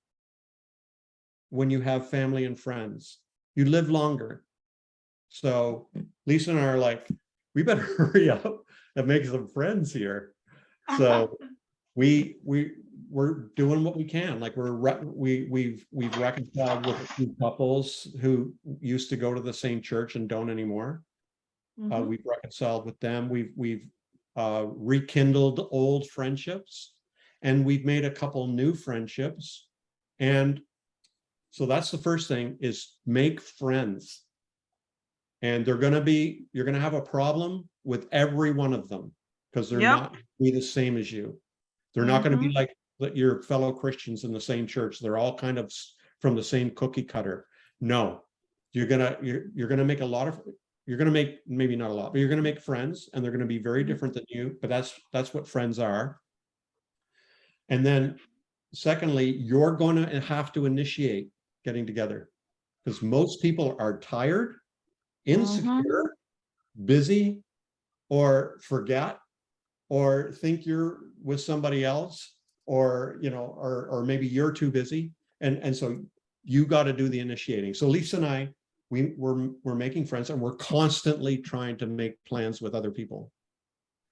when you have family and friends. You live longer. So Lisa and I are like, we better hurry up and make some friends here. So we're doing what we can. Like we've reconciled with a few couples who used to go to the same church and don't anymore. We've reconciled with them. We've rekindled old friendships, and we've made a couple new friendships. And so that's the first thing, is make friends. And you're going to have a problem with every one of them, because they're not going to be the same as you. They're not going to be like your fellow Christians in the same church. They're all kind of from the same cookie cutter. No, you're going to make maybe not a lot, but you're going to make friends, and they're going to be very different than you, but that's what friends are. And then secondly, you're going to have to initiate getting together, because most people are tired, insecure, busy, or forget, or think you're with somebody else, or or maybe you're too busy, and so you got to do the initiating. So Lisa and I, we're making friends, and we're constantly trying to make plans with other people,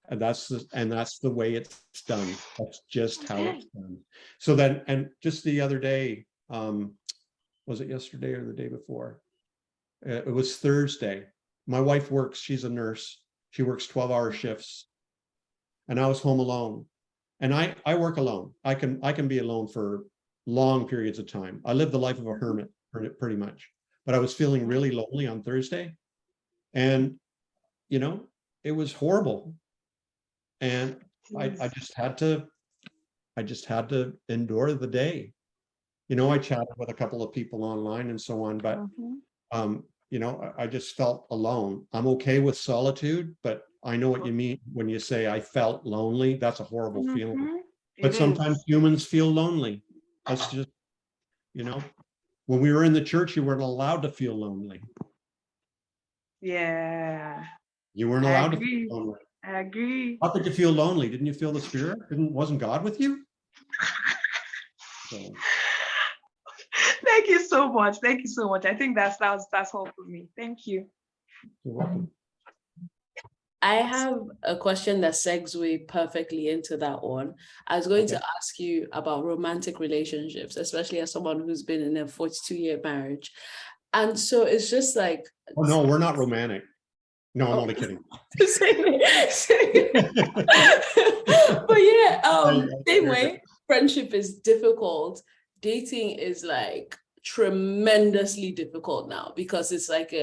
and that's the way it's done. That's just how it's done. So then, and just the other day, was it yesterday or the day before? It was Thursday. My wife works, she's a nurse. She works 12-hour shifts. And I was home alone. And I work alone. I can be alone for long periods of time. I live the life of a hermit pretty much. But I was feeling really lonely on Thursday. And it was horrible. And I just had to endure the day. I chatted with a couple of people online and so on, but I just felt alone. I'm okay with solitude, but I know what you mean when you say I felt lonely. That's a horrible feeling. But sometimes humans feel lonely. That's just, when we were in the church, you weren't allowed to feel lonely. Yeah. You weren't allowed to feel lonely. I agree. How could you feel lonely? Didn't you feel the Spirit? Wasn't God with you? So. Thank you so much. Thank you so much. I think that's all for me. Thank you. You're welcome. I have a question that segues perfectly into that one. I was going to ask you about romantic relationships, especially as someone who's been in a 42-year marriage. And so it's just like... Oh, no, we're not romantic. No, I'm only kidding. But yeah, same way, friendship is difficult. Dating is like tremendously difficult now, because it's like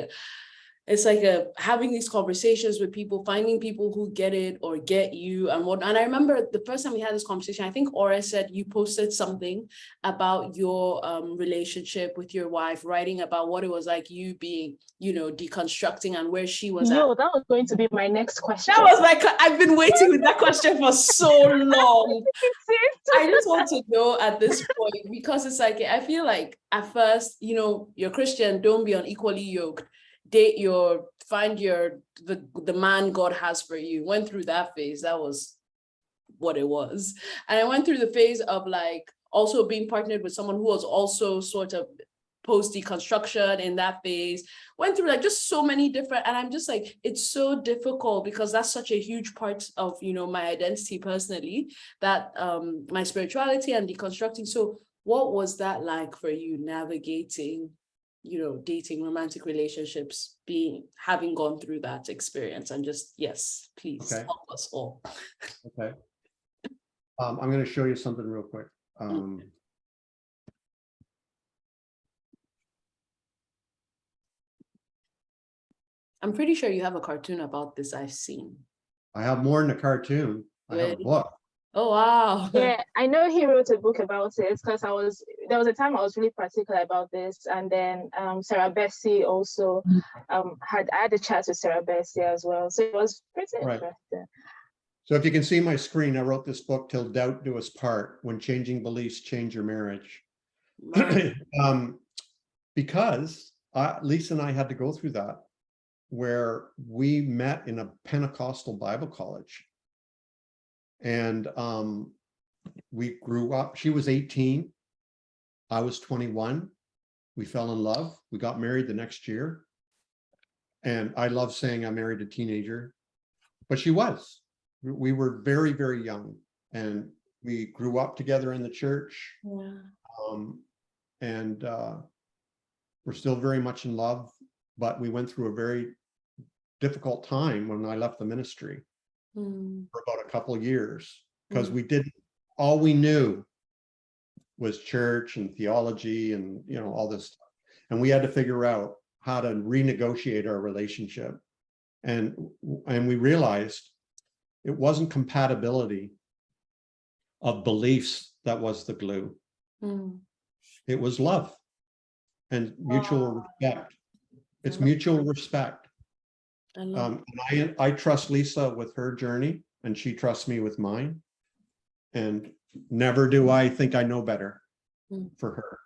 it's like having these conversations with people, finding people who get it or get you and what. And I remember the first time we had this conversation, I think Aura said you posted something about your relationship with your wife, writing about what it was like you being, you know, deconstructing and where she was No, at. that was going to be my next question. That was I've been waiting with that question for so long. I just want to know at this point, because it's like, I feel like at first, you know, you're Christian, don't be unequally yoked. Find the man God has for you. Went through that phase. That was what it was. And I went through the phase of like also being partnered with someone who was also sort of post deconstruction in that phase. Went through like just so many different, and I'm just like, it's so difficult because that's such a huge part of, you know, my identity personally, that my spirituality and deconstructing. So what was that like for you, navigating, you know, dating, romantic relationships, having gone through that experience? And just, yes, please help us all. Okay. I'm going to show you something real quick. I'm pretty sure you have a cartoon about this I've seen. I have more than a cartoon. I have a book. Oh, wow. Yeah, I know he wrote a book about it because there was a time I was really particular about this. And then Sarah Bessie also I had a chat with Sarah Bessie as well. So it was pretty interesting. So if you can see my screen, I wrote this book, Till Doubt Do Us Part, When Changing Beliefs Change Your Marriage. Because Lisa and I had to go through that, where we met in a Pentecostal Bible college. And we grew up. She was 18. I was 21. We fell in love. We got married the next year. And I love saying I married a teenager, but she was. We were very, very young. And we grew up together in the church. Yeah. And we're still very much in love. But we went through a very difficult time when I left the ministry. For about a couple of years, because all we knew was church and theology and, you know, all this stuff. And we had to figure out how to renegotiate our relationship. And we realized it wasn't compatibility of beliefs that was the glue. It was love and mutual respect. It's mutual respect. I trust Lisa with her journey, and she trusts me with mine. And never do I think I know better for her,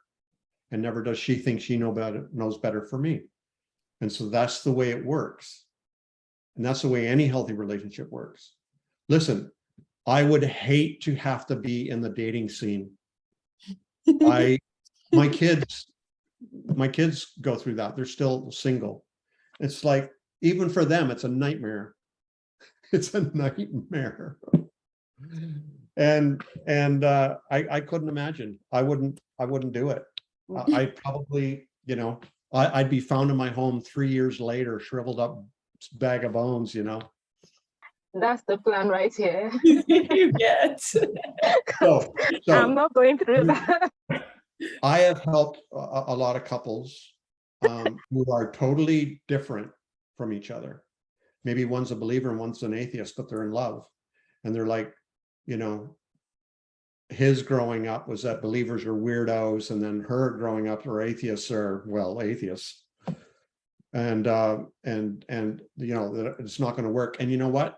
and never does she think she knows better for me. And so that's the way it works, and that's the way any healthy relationship works. Listen, I would hate to have to be in the dating scene. My kids go through that. They're still single. It's like, even for them, it's a nightmare. It's a nightmare. And I couldn't imagine. I wouldn't do it. I probably, you know, I'd be found in my home 3 years later, shriveled up bag of bones, you know. That's the plan right here. You get. So I'm not going through that. I have helped a lot of couples who are totally different from each other. Maybe one's a believer and one's an atheist, but they're in love. And they're like, you know, his growing up was that believers are weirdos, and then her growing up are atheists, or, well, atheists. And you know, it's not going to work. And you know what?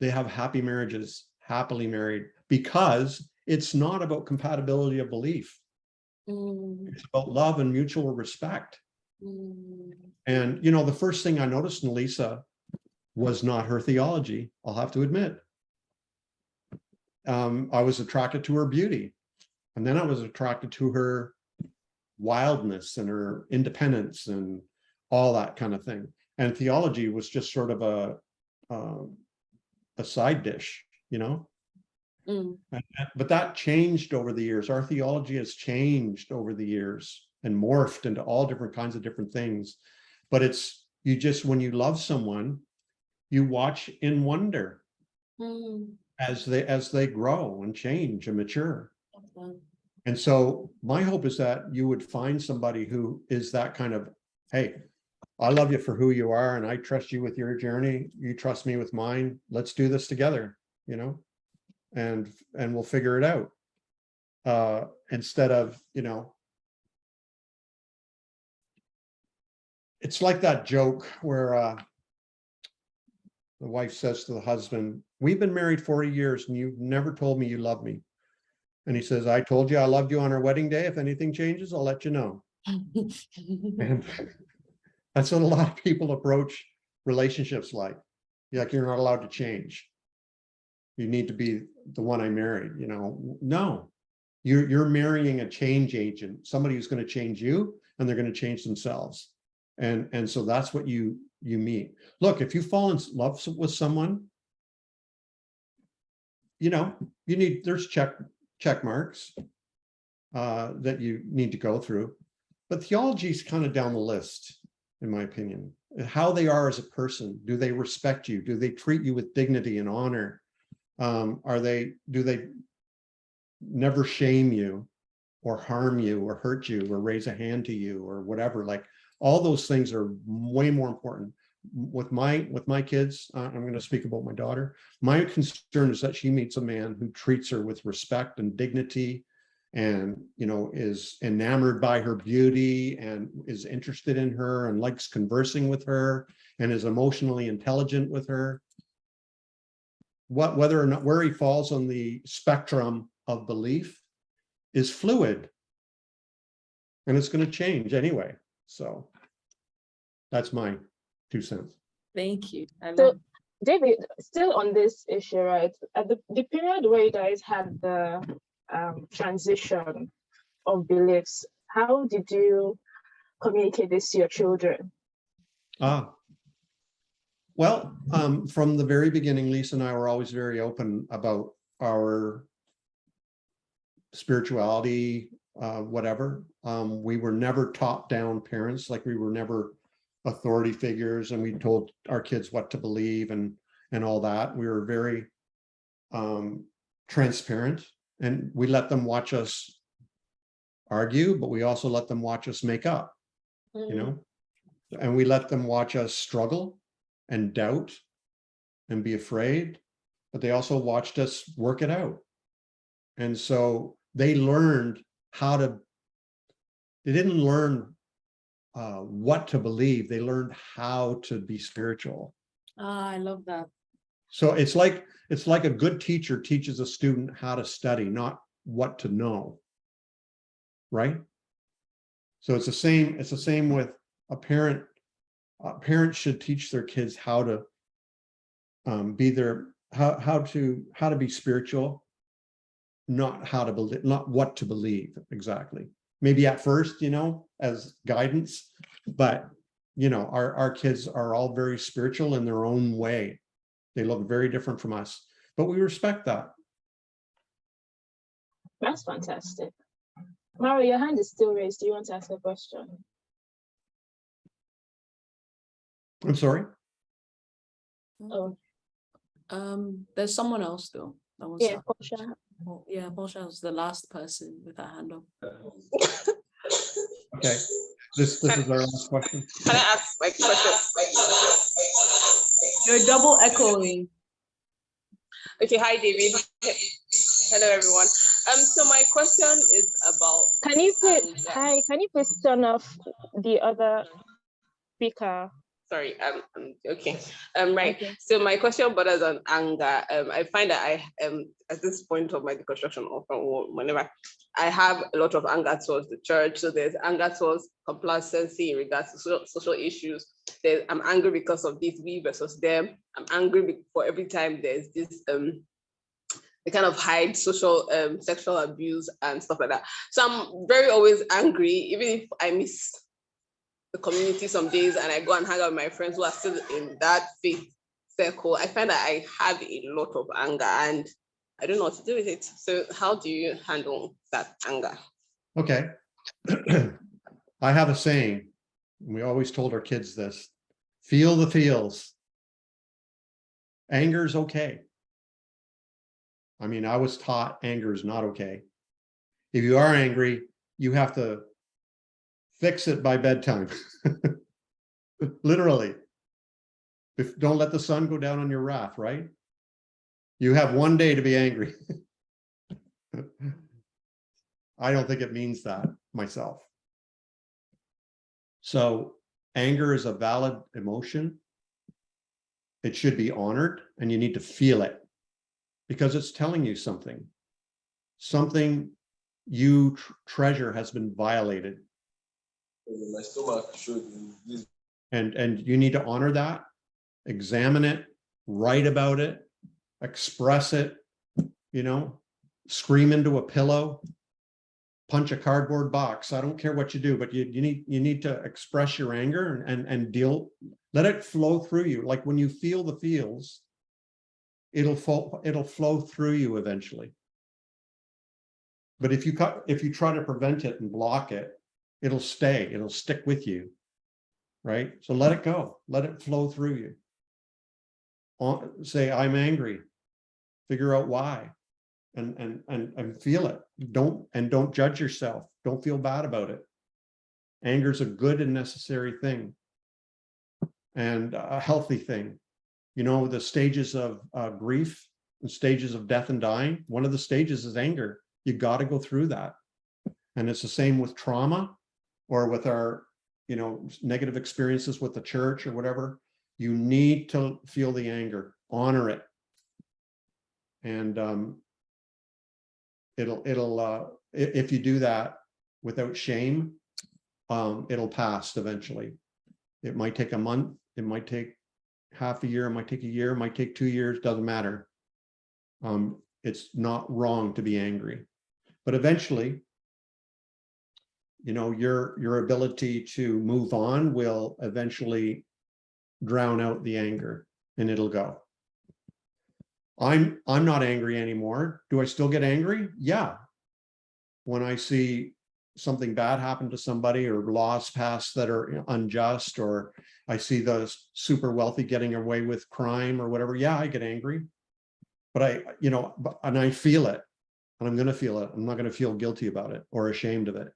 They have happy marriages, happily married, because it's not about compatibility of belief. It's about love and mutual respect. And, you know, the first thing I noticed in Lisa was not her theology, I'll have to admit. I was attracted to her beauty. And then I was attracted to her wildness and her independence and all that kind of thing. And theology was just sort of a side dish, you know? But that changed over the years. Our theology has changed over the years and morphed into all different kinds of different things. But it's, you just, when you love someone, you watch in wonder as they grow and change and mature. And so my hope is that you would find somebody who is that kind of, hey, I love you for who you are, and I trust you with your journey. You trust me with mine. Let's do this together, you know, and we'll figure it out. Instead of, you know, it's like that joke where the wife says to the husband, "We've been married 40 years and you've never told me you love me." And he says, "I told you I loved you on our wedding day. If anything changes, I'll let you know." And that's what a lot of people approach relationships like. Like, you're not allowed to change. You need to be the one I married, you know. No, you're marrying a change agent, somebody who's going to change you, and they're going to change themselves. And so that's what you meet. Look, if you fall in love with someone, you know, there's check marks that you need to go through, but theology is kind of down the list, in my opinion. How they are as a person. Do they respect you? Do they treat you with dignity and honor? Do they never shame you or harm you or hurt you or raise a hand to you or whatever? Like, all those things are way more important. With my kids, I'm going to speak about my daughter. My concern is that she meets a man who treats her with respect and dignity, and, you know, is enamored by her beauty and is interested in her and likes conversing with her and is emotionally intelligent with her. Whether or not where he falls on the spectrum of belief is fluid, and it's going to change anyway. So that's my 2 cents. Thank you. So, David, still on this issue, right? At the period where you guys had the transition of beliefs, how did you communicate this to your children? Well, from the very beginning, Lisa and I were always very open about our spirituality, whatever. We were never top-down parents, like we were never authority figures, and we told our kids what to believe and all that. We were very transparent, and we let them watch us argue, but we also let them watch us make up, you know, and we let them watch us struggle and doubt and be afraid, but they also watched us work it out. And so they learned they didn't learn what to believe, they learned how to be spiritual. I love that. So it's like a good teacher teaches a student how to study, not what to know. Right? So it's the same with a parent. Parents should teach their kids how to be how to be spiritual, not how to believe, not what to believe exactly. Maybe at first, you know, as guidance, but you know, our kids are all very spiritual in their own way. They look very different from us, but we respect that. That's fantastic. Mario, your hand is still raised. Do you want to ask a question? I'm sorry. Oh, There's someone else though. That wants yeah, to- Portia. Oh, yeah, Portia was the last person with her hand up. Okay, this is our last question. Can I ask my question? You're double echoing. Okay, hi David. Hello everyone. So my question is about. Can you please, hi, can you please turn off the other speaker? Sorry, okay. Right. Okay. So my question borders on anger. I find that I am at this point of my deconstruction, or whenever I have a lot of anger towards the church. So there's anger towards complacency in regards to social issues. I'm angry because of this, we versus them. I'm angry for every time there's this they kind of hide social sexual abuse and stuff like that. So I'm very always angry, even if I miss the community some days and I go and hang out with my friends who are still in that faith circle. I find that I have a lot of anger and I don't know what to do with it. So how do you handle that anger? Okay. I have a saying, we always told our kids this: feel the feels. Anger is okay. I mean, I was taught anger is not okay. If you are angry, you have to fix it by bedtime. Literally. If don't let the sun go down on your wrath, right? You have one day to be angry. I don't think it means that myself. So anger is a valid emotion. It should be honored, and you need to feel it because it's telling you something. Something you treasure has been violated. My stomach showed this. And you need to honor that, examine it, write about it, express it, you know, scream into a pillow, punch a cardboard box. I don't care what you do, but you need to express your anger and deal, let it flow through you. Like when you feel the feels, it'll flow through you eventually. But if you try to prevent it and block it, it'll stick with you, right? So let it go, let it flow through you. Say, I'm angry, figure out why, and feel it. Don't judge yourself. Don't feel bad about it. Anger is a good and necessary thing, and a healthy thing. You know, the stages of grief and stages of death and dying, one of the stages is anger. You got to go through that. And it's the same with trauma or with our, you know, negative experiences with the church or whatever. You need to feel the anger, honor it. And if you do that without shame, it'll pass eventually. It might take a month, it might take half a year, it might take a year, it might take 2 years, doesn't matter. It's not wrong to be angry, but eventually, you know, your ability to move on will eventually drown out the anger, and it'll go. I'm not angry anymore. Do I still get angry? Yeah. When I see something bad happen to somebody or laws passed that are unjust, or I see the super wealthy getting away with crime or whatever, yeah, I get angry. But I feel it, and I'm going to feel it. I'm not going to feel guilty about it or ashamed of it.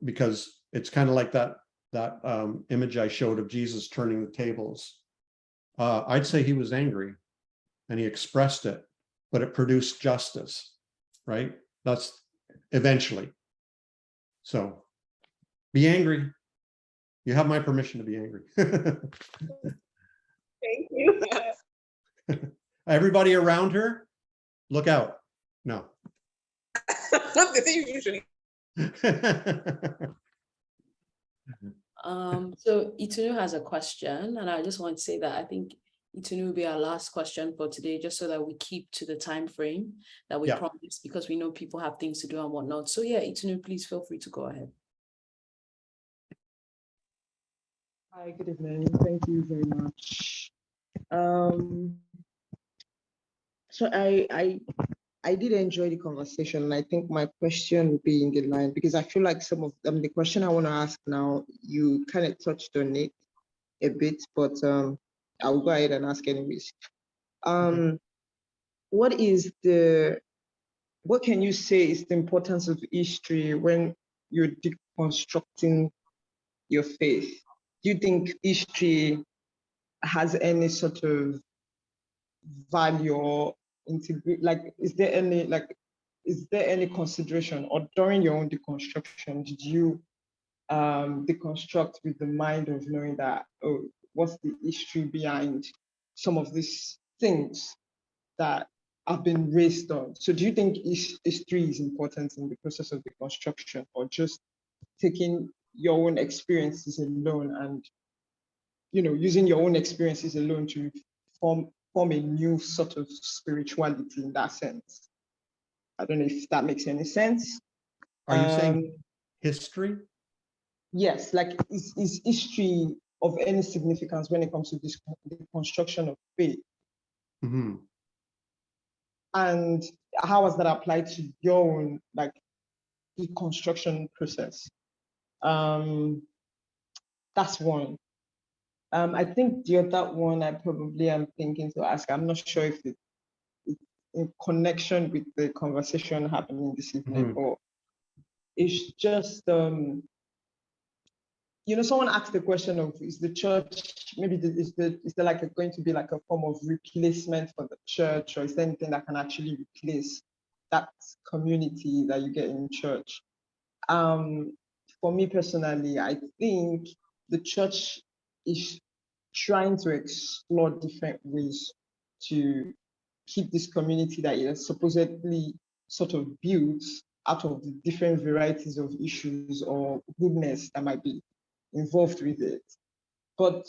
Because it's kind of like that image I showed of Jesus turning the tables. I'd say he was angry and he expressed it, but it produced justice, right? That's eventually. So be angry. You have my permission to be angry. Thank you. Everybody around her, look out. No. Usually. So Itunu has a question, and I just want to say that I think Itunu will be our last question for today, just so that we keep to the time frame that we promised, because we know people have things to do and whatnot. So yeah, Itunu, please feel free to go ahead. Hi, good evening. Thank you very much. So I did enjoy the conversation, and I think my question would be in the line, because I feel like some of them, the question I want to ask now, you kind of touched on it a bit, but I'll go ahead and ask anyways. Okay. What can you say is the importance of history when you're deconstructing your faith? Do you think history has any sort of value or integrate? Like, is there any consideration, or during your own deconstruction, did you deconstruct with the mind of knowing that, oh, what's the history behind some of these things that have been raised on? So do you think history is important in the process of deconstruction, or just taking your own experiences alone and, you know, using your own experiences alone to form a new sort of spirituality in that sense? I don't know if that makes any sense. Are you saying history? Yes, like is history of any significance when it comes to this, the construction of faith? Mm-hmm. And how was that applied to your own, like, the construction process? That's one. I think the other one I probably am thinking to ask, I'm not sure if it's in connection with the conversation happening this evening, or it's just someone asked the question of, is the church, maybe is there like going to be like a form of replacement for the church, or is there anything that can actually replace that community that you get in church? For me personally, I think the church is trying to explore different ways to keep this community that is supposedly sort of built out of the different varieties of issues or goodness that might be involved with it. But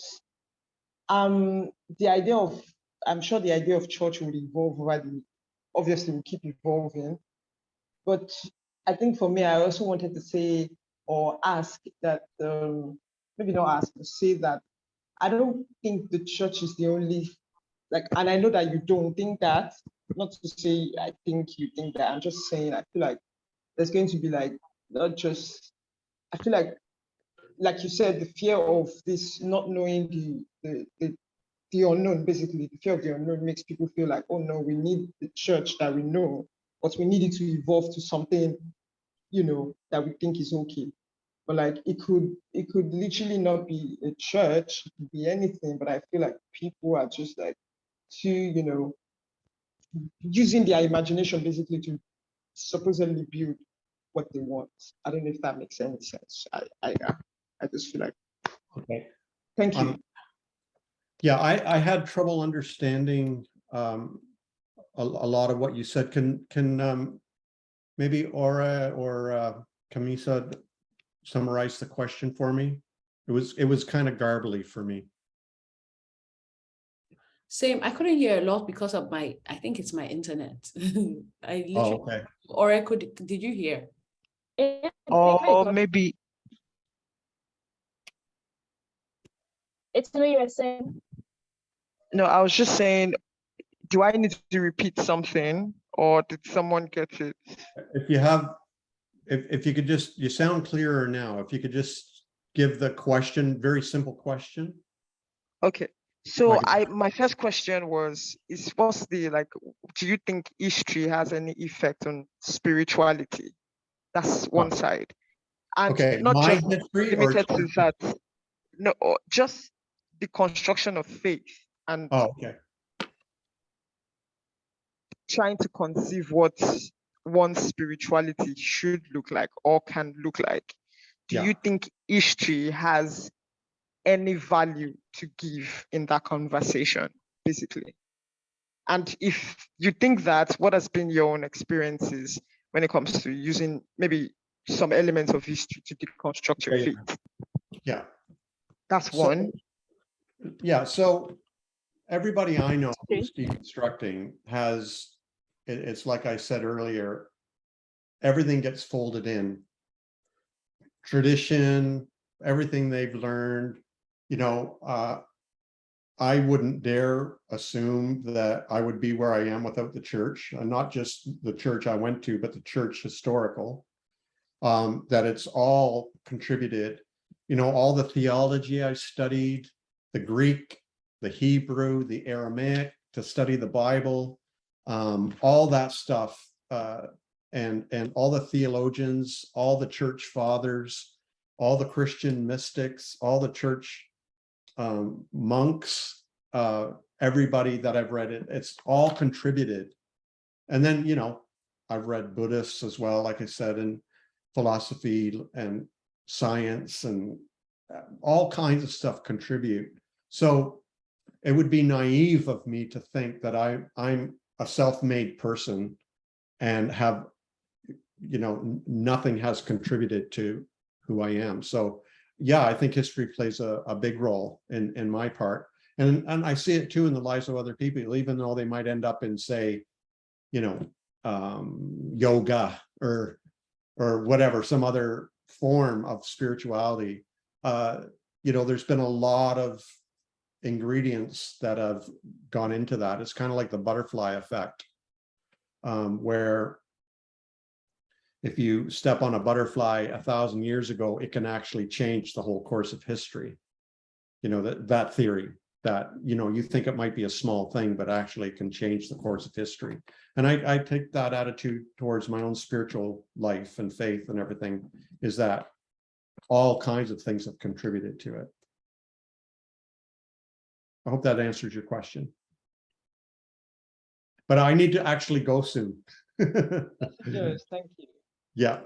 the idea of, I'm sure the idea of church will evolve over obviously will keep evolving. But I think for me, I also wanted to say or ask that, maybe not ask, but say that I don't think the church is the only, and I know that you don't think that, not to say I think you think that, I'm just saying, I feel like there's going to be not just, I feel like you said, the fear of this not knowing the unknown, basically, the fear of the unknown makes people feel like, oh no, we need the church that we know, but we need it to evolve to something, that we think is okay. But it could literally not be a church, it could be anything, but I feel like people are just too, using their imagination basically to supposedly build what they want. I don't know if that makes any sense. I just feel like, okay. Thank you. Yeah, I had trouble understanding a lot of what you said. Can maybe Aura or Camisa summarize the question for me? It was kind of garbly for me. Same. I couldn't hear a lot because of I think it's my internet. I literally, okay. Or did you hear? Or maybe. It's me you were saying. No, I was just saying, do I need to repeat something, or did someone get it? If you have, if you could just, you sound clearer now. If you could just give the question, very simple question. Okay. So my first question was, what's the, do you think history has any effect on spirituality? That's one side. And okay, not my just history limited to that. No, just the construction of faith and okay. trying to conceive what one's spirituality should look like or can look like. Do you think history has any value to give in that conversation, basically? And if you think that, what has been your own experiences when it comes to using maybe some elements of history to deconstruct your faith? Yeah. That's one. Yeah, so everybody I know who's deconstructing has, it's like I said earlier, everything gets folded in. Tradition, everything they've learned, I wouldn't dare assume that I would be where I am without the church, and not just the church I went to, but the church historical, that it's all contributed, all the theology I studied, the Greek, the Hebrew, the Aramaic, to study the Bible, all that stuff, and all the theologians, all the church fathers, all the Christian mystics, all the church monks, everybody that I've read, it's all contributed. And then, I've read Buddhists as well, like I said, and philosophy and science and all kinds of stuff contribute. So it would be naive of me to think that I'm a self-made person and have, nothing has contributed to who I am. So yeah, I think history plays a big role in my part. And I see it too in the lives of other people, even though they might end up in, say, yoga or whatever, some other form of spirituality. There's been a lot of ingredients that have gone into that. It's kind of like the butterfly effect, where if you step on a butterfly 1,000 years ago, it can actually change the whole course of history. That theory that, you think it might be a small thing, but actually can change the course of history. And I take that attitude towards my own spiritual life and faith and everything, is that all kinds of things have contributed to it. I hope that answers your question. But I need to actually go soon. Yes, thank you. Yeah.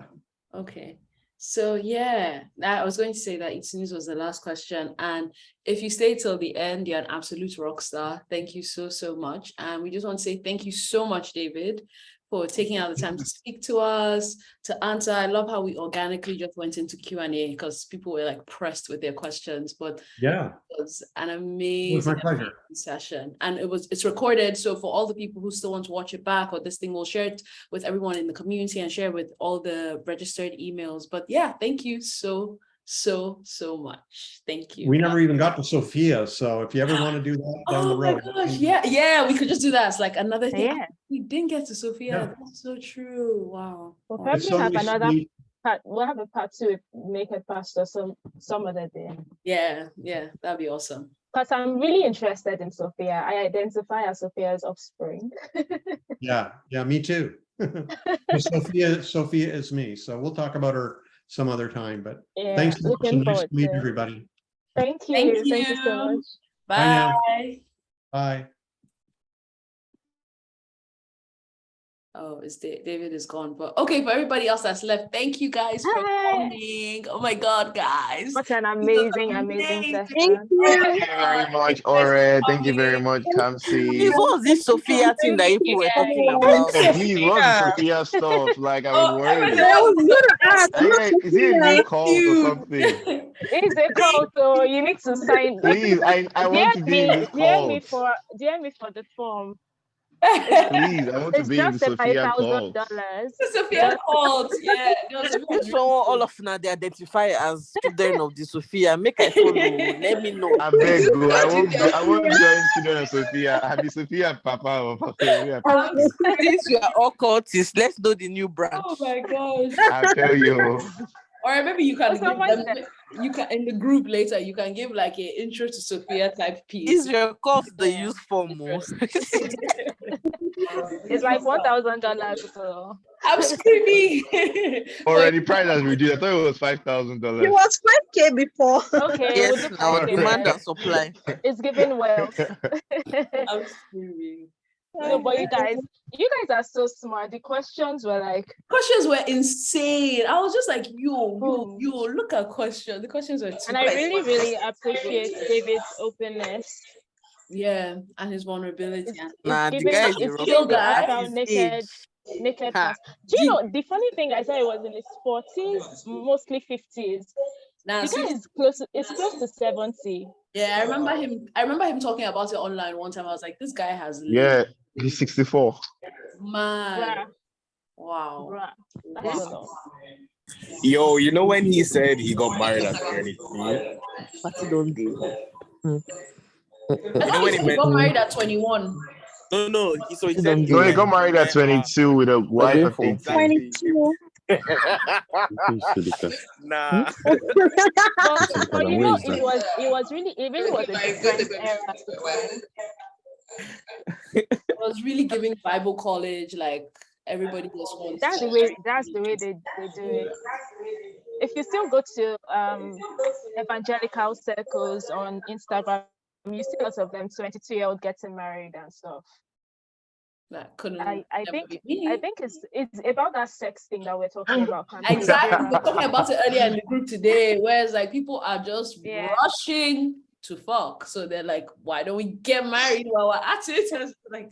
Okay. So yeah, I was going to say that It's News was the last question. And if you stay till the end, you're an absolute rock star. Thank you so, so much. And we just want to say thank you so much, David, for taking out the time to speak to us, to answer. I love how we organically just went into Q&A because people were like pressed with their questions, but Yeah. it was an It was amazing, my pleasure. amazing session. And it's recorded. So for all the people who still want to watch it back or this thing, we'll share it with everyone in the community and share with all the registered emails. But yeah, thank you so much. Thank you. We never even got to Sophia. So if you ever want to do that down the Oh my road. gosh, yeah, we could just do that as like another thing. Yeah. We didn't get to Sophia. Yeah. That's so true. Wow. We'll Wow. probably so have many another sweet- part. We'll have a part 2 with Naked Pastor some other day. Yeah, that'd be awesome. Because I'm really interested in Sophia. I identify as Sophia's offspring. Yeah, me too. Sophia is me. So we'll talk about her some other time. But Yeah, thanks so much. looking And nice forward to meet to it. everybody. Thank you. Thank Thank you so you. much. Bye now. Bye. Bye. Oh, David is gone, but okay, for everybody else that's left, thank you guys for coming. Oh my God, guys. What an amazing session. Thank you very much, Ore. Thank you very much, Kamsi. What was this Sophia thing that people were talking about? Please, what's the Sophia stuff? Like, I was worried. Is it a new cult or something? It's a call, so you need to sign. Please, I want to be in this cult. DM me for the form. Please, I want to It's be in the just Sophia cult. $5,000. Sophia called, yeah. So all of now they identify as student of the Sophia. Make I follow. Let me know. I beg you, I won't join children of Sophia. I'll be Sophia Papa or Sophia. Since we are all cultists, let's do the new branch. Oh my gosh. I'll tell you. Or maybe you can So give them, you can in the group later, you can give like an intro to Sophia type piece. Is your course the use form most? It's like $1,000. So I'm screaming. Already price has reduced. I thought it was $5,000. It was 5K before. okay, Yes, we'll do now 5K demand then. and supply. It's giving wealth. I'm screaming. No, but you guys are so smart. The questions were like, Questions were insane. I was just like, you, look at questions. The questions were too and I really, funny. really appreciate David's openness. Yeah, and his vulnerability. Nah, the Giving, guy is it's a giving the guy. about naked Ha. past. Do you know the funny thing? I said it was in his 40s, mostly 50s. Nah, The guy is close to 70. yeah, I remember him talking about it online one time. I was like, this guy has Yeah, he's 64. man. Bruh, Wow. bruh. I don't know. Yo, you know when he said he got married at 32? Party don't do. I thought when he he got met- married at 21. No, he said No, he got married at 22 with a wife at 18. 22. Nah. But you know, it really was a different era. It was really giving Bible college, like everybody just wants. That's the way they do it. If you still go to evangelical circles on Instagram, you see lots of them 22-year-old getting married and stuff. That couldn't. I never think be me. it's about that sex thing that we're talking about. Exactly. We're talking about it earlier in the group today, whereas like people are just Yeah. rushing to fuck. So they're like, why don't we get married while we're at it? And it's like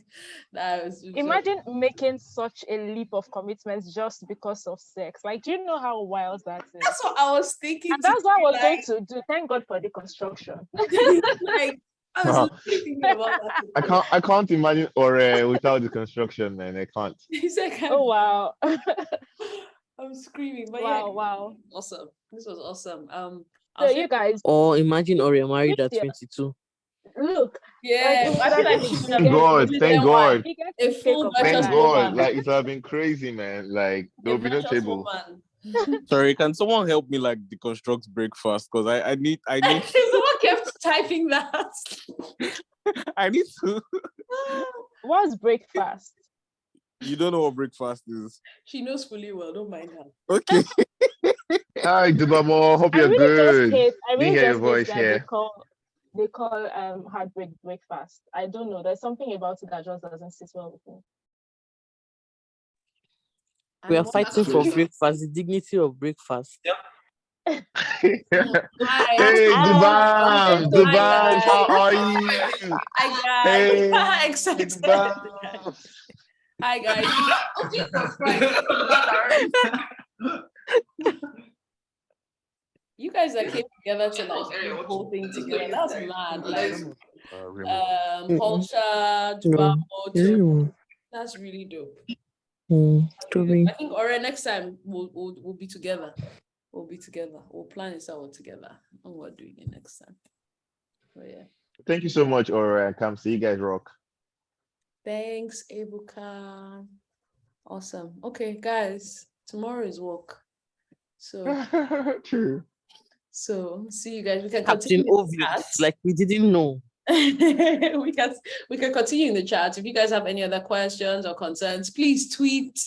that was Imagine making such a leap of commitments just because of sex. Like, do you know how wild that is? That's what I was thinking. And that's what I was like, going to do. Thank God for the construction. like I was literally thinking about that. I can't imagine or without the construction, man. I can't. He's like, Oh wow. I'm screaming. But yeah, Wow. awesome. This was awesome. So you guys, Or imagine Ori married at Yeah. 22. look. yeah, like, I feel like we should have Thank God, given thank them God. He gets a his full cake of version Thank of woman. God. woman. Like it would have been crazy, man. Like there A will be no virtuous table. woman. Sorry, can someone help me like deconstruct breakfast? Because I need Someone kept typing that. I need to. What's breakfast? You don't know what breakfast is. She knows fully well. Don't mind her. Okay. Hi, Dubamo. Hope I you're really just good. hate. I Didn't really hear your just hate voice that here. they call heartbreak breakfast. I don't know. There's something about it that just doesn't sit well with me. We are And what fighting for happened? breakfast, the dignity of breakfast. Hi. Hey, I'm Dubam, so Hi, Dubam, guys. how are you? Hi, guys. Hey, Excited. Dubam. Hi, guys. Oh, Jesus Christ. You guys that came together to like do the whole thing together. That's mad. Like Polsha, Dubamo, that's really dope. I think next time we'll be together. We'll be together. We'll plan this out together. And we're doing it next time. Oh yeah. Thank you so much, Ora. Come see you guys rock. Thanks, Ebuka. Awesome. Okay, guys. Tomorrow is work. So True. So see you guys. We can Captain continue. Obvious, like we didn't know. we can continue in the chat. If you guys have any other questions or concerns, please tweet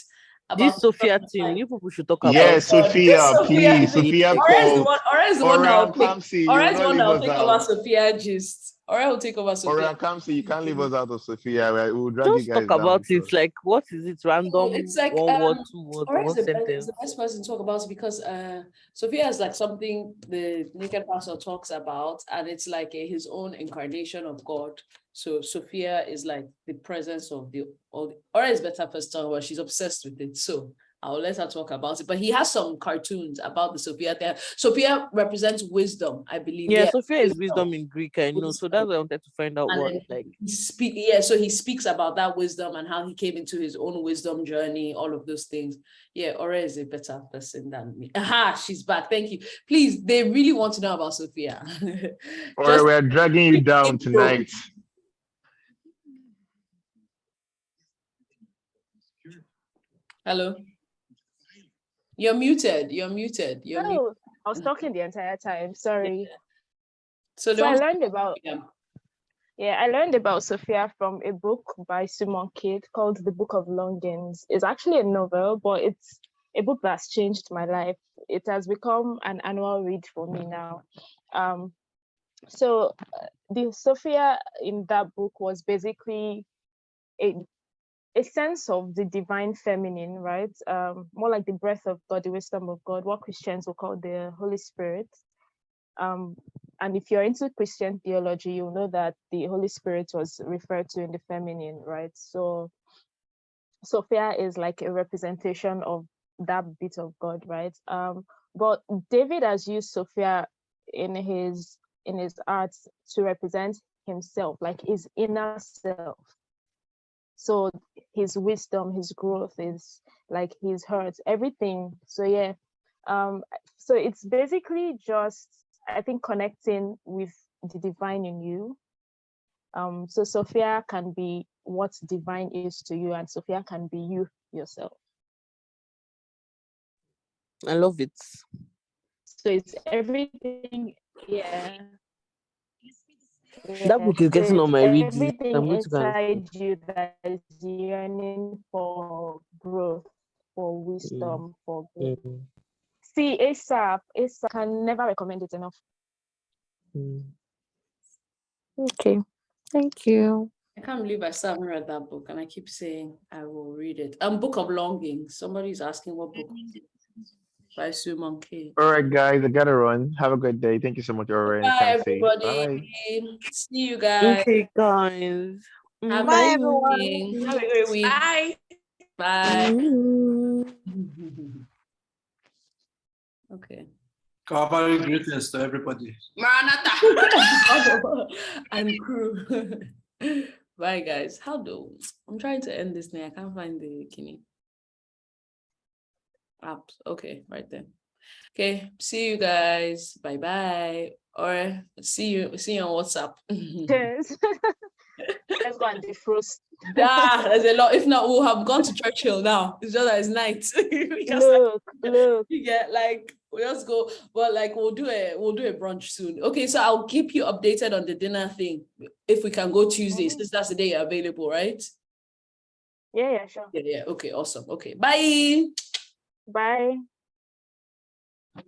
about This Sophia thing. You people should talk about. Yes, Sophia, please. Sophia, call. Ora is the one that will Kamsi, you will not leave us take out. over Sophia gist. Ora will take over Sophia. Ora Kamsi, you can't leave us out of Sophia. We will drag Just you guys talk about down. it. Like, what is it? Random. It's like one word, two words, Ora one is sentence. the best person to talk about it because Sophia is like something the naked pastor talks about, and it's like his own incarnation of God. So Sophia is like the presence of Ora is better person, but she's obsessed with it. So I'll let her talk about it. But he has some cartoons about the Sophia thing. Sophia represents wisdom, I believe. Yeah, Sophia is wisdom in Greek, I know. So that's why I wanted to find out what like so he speaks about that wisdom and how he came into his own wisdom journey, all of those things. Yeah, Ora is a better person than me. Aha, she's back. Thank you. Please, they really want to know about Sophia. Ora, we're dragging you down tonight. Hello. You're muted. You're muted. You're muted. No, I was talking the entire time. Sorry. Yeah. So I learned about I learned about Sophia from a book by Simon Kidd called The Book of Longings. It's actually a novel, but it's a book that's changed my life. It has become an annual read for me now. So the Sophia in that book was basically a sense of the divine feminine, right? More like the breath of God, the wisdom of God, what Christians will call the Holy Spirit. And if you're into Christian theology, you'll know that the Holy Spirit was referred to in the feminine, right? So Sophia is like a representation of that bit of God, right? But David has used Sophia in his art to represent himself, like his inner self. So his wisdom, his growth is like his hurt, everything. So yeah, so it's basically just, I think, connecting with the divine in you. So Sophia can be what divine is to you, and Sophia can be you yourself. I love it. So it's everything, yeah. That book is getting on my read list. Everything I'm going to go and inside you that is yearning for growth, for wisdom, for good. See, ASAP can never recommend it enough. Okay, thank you. I can't believe I still haven't read that book, and I keep saying I will read it. Book of Longings. Somebody's asking what book by Simon Kidd. All right, guys, I gotta run. Have a good day. Thank you so much, Ora. Bye, everybody. Bye. See you guys. Okay, guys. Have Bye, a everyone. week. Have a great week. Bye. Bye. Okay. Calvary greetings to everybody. Maranatha. And crew. Bye, guys. I'm trying to end this thing. I can't find the Kini apps. Okay, right there. Okay, see you guys. Bye bye. Or see you on WhatsApp. Yes. Let's go and defrost. There's a lot. If not, we'll have gone to Churchill now. It's just that it's night. Look. You get like we'll just go, but like we'll do a brunch soon. Okay, so I'll keep you updated on the dinner thing if we can go Tuesday, since that's the day you're available, right? Yeah, sure. Yeah. Okay, awesome. Okay, bye. Bye.